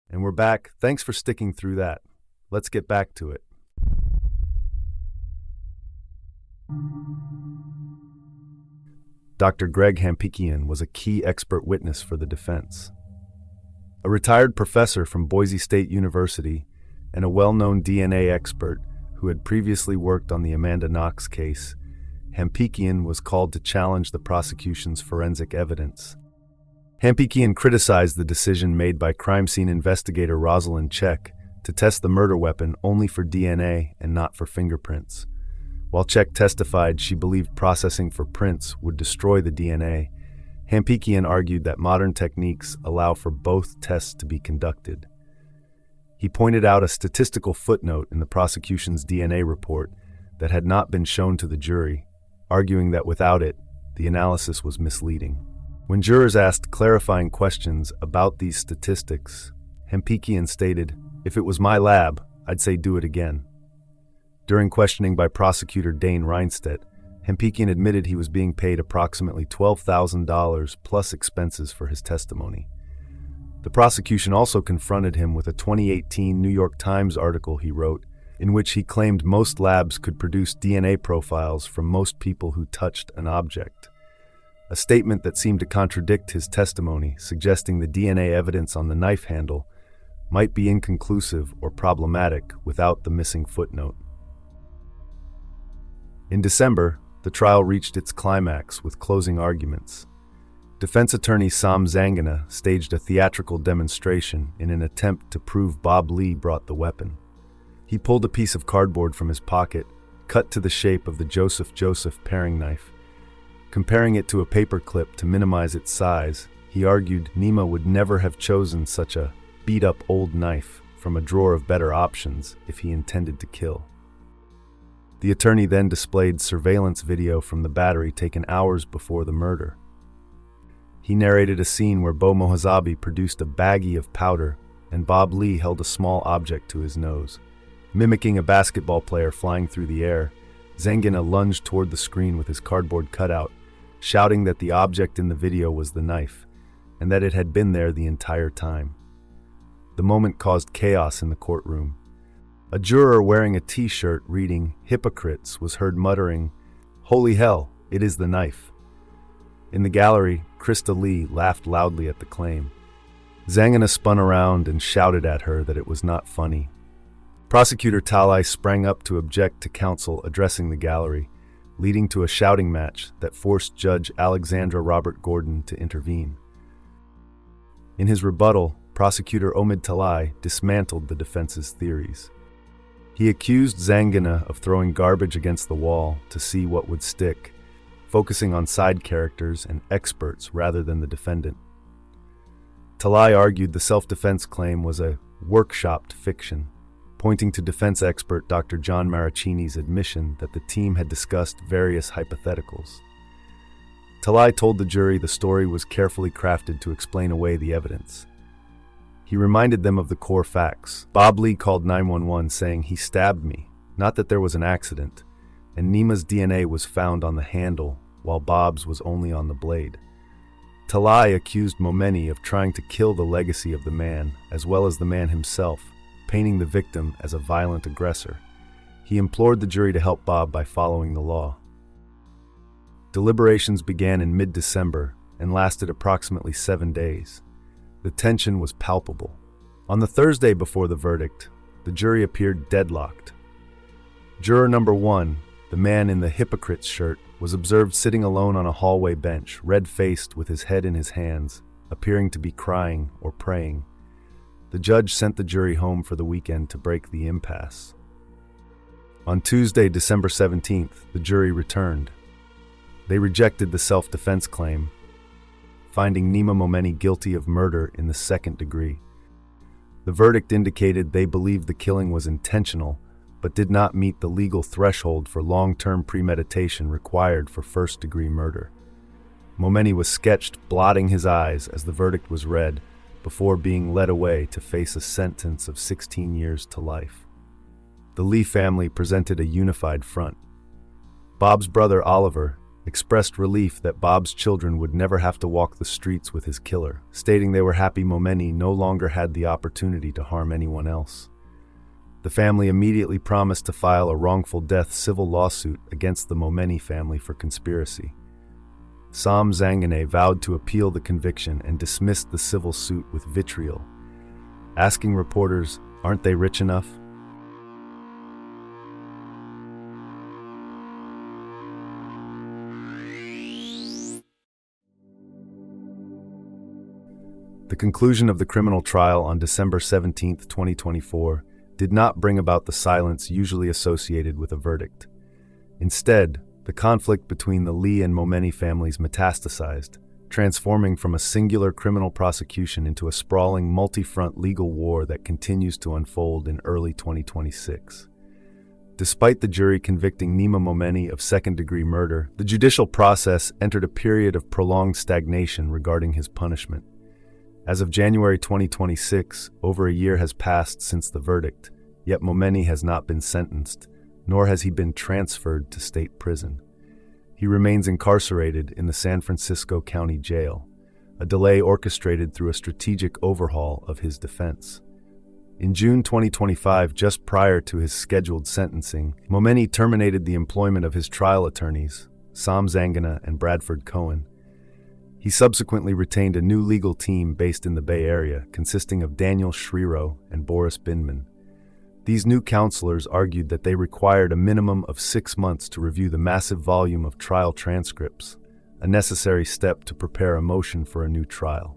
And we're back. Thanks for sticking through that. Let's get back to it. Dr. Greg Hampikian was a key expert witness for the defense. A retired professor from Boise State University and a well-known DNA expert who had previously worked on the Amanda Knox case, Hampikian was called to challenge the prosecution's forensic evidence. Hampikian criticized the decision made by crime scene investigator Rosalind Check to test the murder weapon only for DNA and not for fingerprints. While Check testified she believed processing for prints would destroy the DNA, Hampikian argued that modern techniques allow for both tests to be conducted. He pointed out a statistical footnote in the prosecution's DNA report that had not been shown to the jury, arguing that without it, the analysis was misleading. When jurors asked clarifying questions about these statistics, Hampikian stated, "If it was my lab, I'd say do it again." During questioning by prosecutor Dane Reinstedt, Hampikian admitted he was being paid approximately $12,000 plus expenses for his testimony. The prosecution also confronted him with a 2018 New York Times article he wrote, in which he claimed most labs could produce DNA profiles from most people who touched an object. A statement that seemed to contradict his testimony, suggesting the DNA evidence on the knife handle might be inconclusive or problematic without the missing footnote. In December, the trial reached its climax with closing arguments. Defense attorney Sam Zangina staged a theatrical demonstration in an attempt to prove Bob Lee brought the weapon. He pulled a piece of cardboard from his pocket, cut to the shape of the Joseph paring knife. Comparing it to a paper clip to minimize its size, he argued Nima would never have chosen such a beat-up old knife from a drawer of better options if he intended to kill. The attorney then displayed surveillance video from the battery taken hours before the murder. He narrated a scene where Bo Mohazabi produced a baggie of powder and Bob Lee held a small object to his nose. Mimicking a basketball player flying through the air, Zangina lunged toward the screen with his cardboard cutout, shouting that the object in the video was the knife, and that it had been there the entire time. The moment caused chaos in the courtroom. A juror wearing a t-shirt reading "Hypocrites" was heard muttering, "Holy hell, it is the knife." In the gallery, Krista Lee laughed loudly at the claim. Zangina spun around and shouted at her that it was not funny. Prosecutor Talai sprang up to object to counsel addressing the gallery, leading to a shouting match that forced Judge Alexandra Robert Gordon to intervene. In his rebuttal, Prosecutor Omid Talai dismantled the defense's theories. He accused Zangina of throwing garbage against the wall to see what would stick, focusing on side characters and experts rather than the defendant. Talai argued the self-defense claim was a workshopped fiction, pointing to defense expert Dr. John Maracchini's admission that the team had discussed various hypotheticals. Talai told the jury the story was carefully crafted to explain away the evidence. He reminded them of the core facts. Bob Lee called 911 saying he stabbed me, not that there was an accident, and Nima's DNA was found on the handle while Bob's was only on the blade. Talai accused Momeni of trying to kill the legacy of the man, as well as the man himself, painting the victim as a violent aggressor. He implored the jury to help Bob by following the law. Deliberations began in mid-December, and lasted approximately 7 days. The tension was palpable. On the Thursday before the verdict, the jury appeared deadlocked. Juror number 1, the man in the hypocrite's shirt, was observed sitting alone on a hallway bench, red-faced with his head in his hands, appearing to be crying or praying. The judge sent the jury home for the weekend to break the impasse. On Tuesday, December 17th, the jury returned. They rejected the self-defense claim, finding Nima Momeni guilty of murder in the second degree. The verdict indicated they believed the killing was intentional, but did not meet the legal threshold for long-term premeditation required for first-degree murder. Momeni was sketched blotting his eyes as the verdict was read, before being led away to face a sentence of 16 years to life. The Lee family presented a unified front. Bob's brother Oliver expressed relief that Bob's children would never have to walk the streets with his killer, stating they were happy Momeni no longer had the opportunity to harm anyone else. The family immediately promised to file a wrongful death civil lawsuit against the Momeni family for conspiracy. Sam Zangane vowed to appeal the conviction and dismissed the civil suit with vitriol, asking reporters, "Aren't they rich enough?" The conclusion of the criminal trial on December 17, 2024, did not bring about the silence usually associated with a verdict. Instead, the conflict between the Lee and Momeni families metastasized, transforming from a singular criminal prosecution into a sprawling multi-front legal war that continues to unfold in early 2026. Despite the jury convicting Nima Momeni of second-degree murder, the judicial process entered a period of prolonged stagnation regarding his punishment. As of January 2026, over a year has passed since the verdict, yet Momeni has not been sentenced, nor has he been transferred to state prison. He remains incarcerated in the San Francisco County Jail, a delay orchestrated through a strategic overhaul of his defense. In June 2025, just prior to his scheduled sentencing, Momeni terminated the employment of his trial attorneys, Sam Zangana and Bradford Cohen. He subsequently retained a new legal team based in the Bay Area, consisting of Daniel Shriro and Boris Bindman. These new counselors argued that they required a minimum of 6 months to review the massive volume of trial transcripts, a necessary step to prepare a motion for a new trial.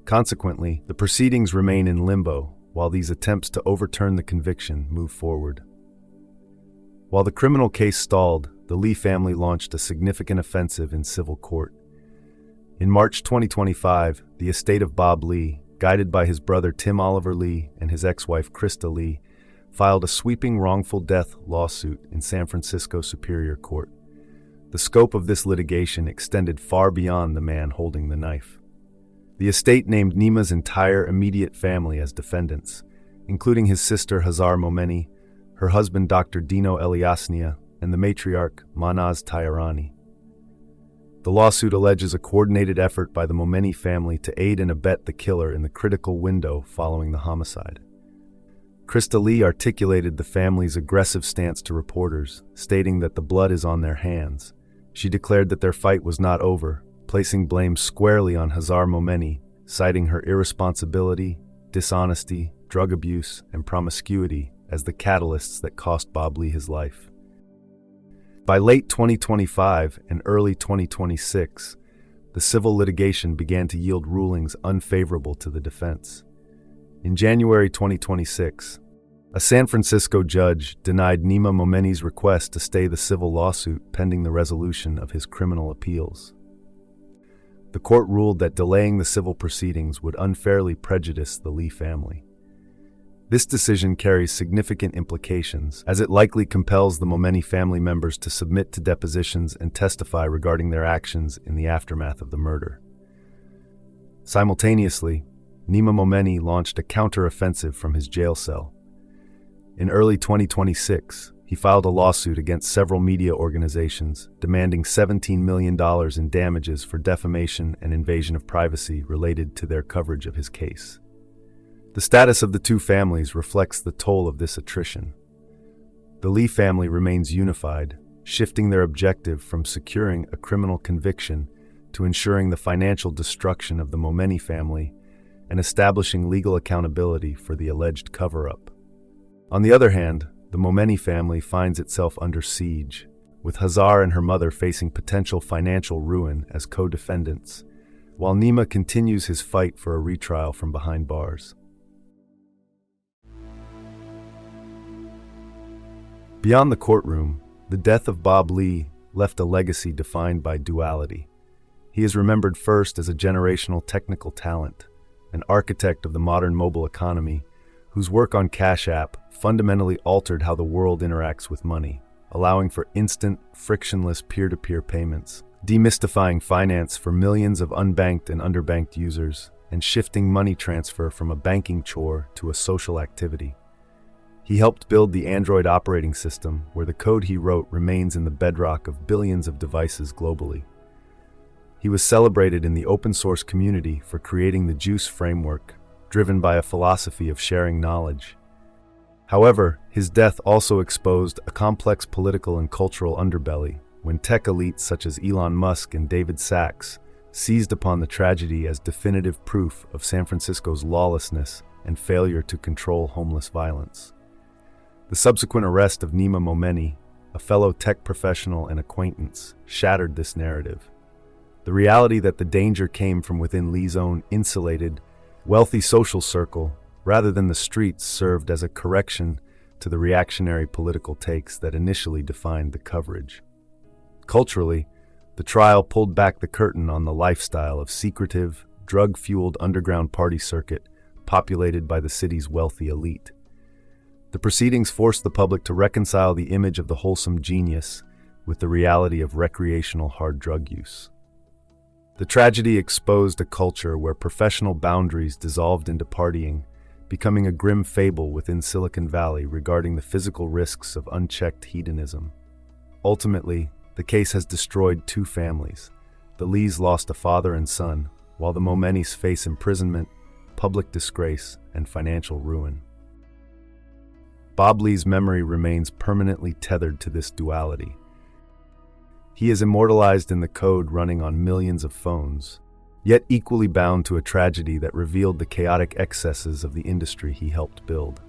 Consequently, the proceedings remain in limbo, while these attempts to overturn the conviction move forward. While the criminal case stalled, the Lee family launched a significant offensive in civil court. In March 2025, the estate of Bob Lee, guided by his brother Tim Oliver Lee and his ex-wife Krista Lee, filed a sweeping wrongful death lawsuit in San Francisco Superior Court. The scope of this litigation extended far beyond the man holding the knife. The estate named Nima's entire immediate family as defendants, including his sister Hazar Momeni, her husband Dr. Dino Eliasnia, and the matriarch Manaz Tayarani. The lawsuit alleges a coordinated effort by the Momeni family to aid and abet the killer in the critical window following the homicide. Krista Lee articulated the family's aggressive stance to reporters, stating that the blood is on their hands. She declared that their fight was not over, placing blame squarely on Hazar Momeni, citing her irresponsibility, dishonesty, drug abuse, and promiscuity as the catalysts that cost Bob Lee his life. By late 2025 and early 2026, the civil litigation began to yield rulings unfavorable to the defense. In January 2026, a San Francisco judge denied Nima Momeni's request to stay the civil lawsuit pending the resolution of his criminal appeals. The court ruled that delaying the civil proceedings would unfairly prejudice the Lee family. This decision carries significant implications, as it likely compels the Momeni family members to submit to depositions and testify regarding their actions in the aftermath of the murder. Simultaneously, Nima Momeni launched a counter-offensive from his jail cell. In early 2026, he filed a lawsuit against several media organizations, demanding $17 million in damages for defamation and invasion of privacy related to their coverage of his case. The status of the two families reflects the toll of this attrition. The Lee family remains unified, shifting their objective from securing a criminal conviction to ensuring the financial destruction of the Momeni family and establishing legal accountability for the alleged cover-up. On the other hand, the Momeni family finds itself under siege, with Hazar and her mother facing potential financial ruin as co-defendants, while Nima continues his fight for a retrial from behind bars. Beyond the courtroom, the death of Bob Lee left a legacy defined by duality. He is remembered first as a generational technical talent, an architect of the modern mobile economy, whose work on Cash App fundamentally altered how the world interacts with money, allowing for instant, frictionless peer-to-peer payments, demystifying finance for millions of unbanked and underbanked users, and shifting money transfer from a banking chore to a social activity. He helped build the Android operating system, where the code he wrote remains in the bedrock of billions of devices globally. He was celebrated in the open-source community for creating the Juice framework, driven by a philosophy of sharing knowledge. However, his death also exposed a complex political and cultural underbelly when tech elites such as Elon Musk and David Sacks seized upon the tragedy as definitive proof of San Francisco's lawlessness and failure to control homeless violence. The subsequent arrest of Nima Momeni, a fellow tech professional and acquaintance, shattered this narrative. The reality that the danger came from within Lee's own insulated, wealthy social circle rather than the streets served as a correction to the reactionary political takes that initially defined the coverage. Culturally, the trial pulled back the curtain on the lifestyle of secretive, drug-fueled underground party circuit populated by the city's wealthy elite. The proceedings forced the public to reconcile the image of the wholesome genius with the reality of recreational hard drug use. The tragedy exposed a culture where professional boundaries dissolved into partying, becoming a grim fable within Silicon Valley regarding the physical risks of unchecked hedonism. Ultimately, the case has destroyed two families. The Lees lost a father and son, while the Momenis face imprisonment, public disgrace, and financial ruin. Bob Lee's memory remains permanently tethered to this duality. He is immortalized in the code running on millions of phones, yet equally bound to a tragedy that revealed the chaotic excesses of the industry he helped build.